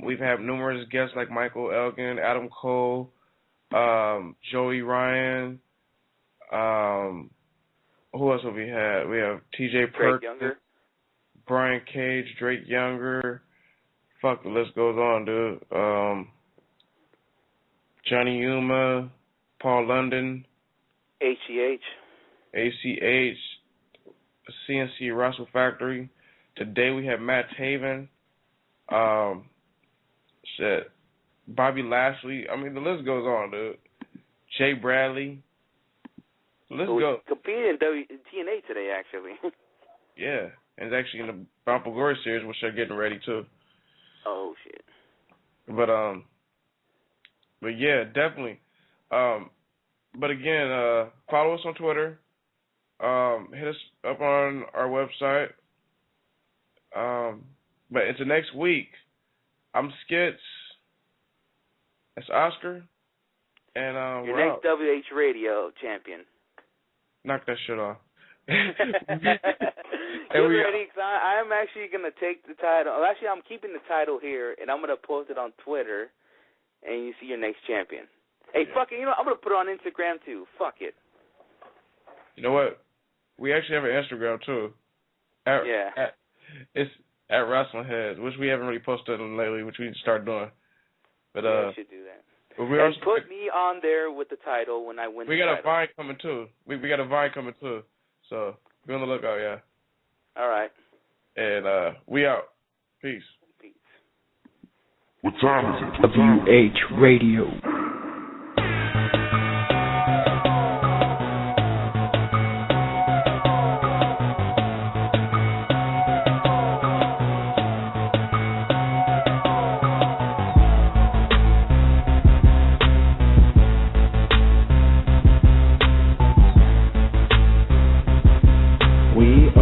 We've had numerous guests like Michael Elgin, Adam Cole, Joey Ryan. Who else have we had? We have T.J. Perkins, Brian Cage, Drake Younger. Fuck, the list goes on, dude. Johnny Yuma, Paul London, ACH, CNC Russell Factory. Today we have Matt Taven. Bobby Lashley. I mean, the list goes on, dude. Jay Bradley. Let's go. Competing in TNA today, actually. Yeah, and it's actually in the Bound for Glory series, which they're getting ready too. Oh shit. But yeah, definitely. But again, follow us on Twitter. Hit us up on our website. But into next week, I'm Skits. That's Oscar. And your next WH Radio champion. Knock that shit off. You ready? I am actually going to take the title. Actually, I'm keeping the title here, and I'm going to post it on Twitter, and you see your next champion. Hey, fuck it. I'm going to put it on Instagram, too. Fuck it. You know what? We actually have an Instagram, too. It's at WrestlingHeads, which we haven't really posted on lately, which we need to start doing. But yeah, we should do that. But and put me on there with the title when I win the title. We got a Vine coming, too. We got a Vine coming, too. So be on the lookout, yeah. All right. And we out. Peace. What time is it? WH Radio.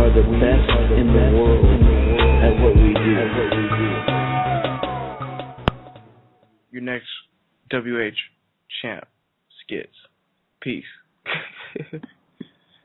The best in the world at what we do. Your next WH champ, Skits. Peace.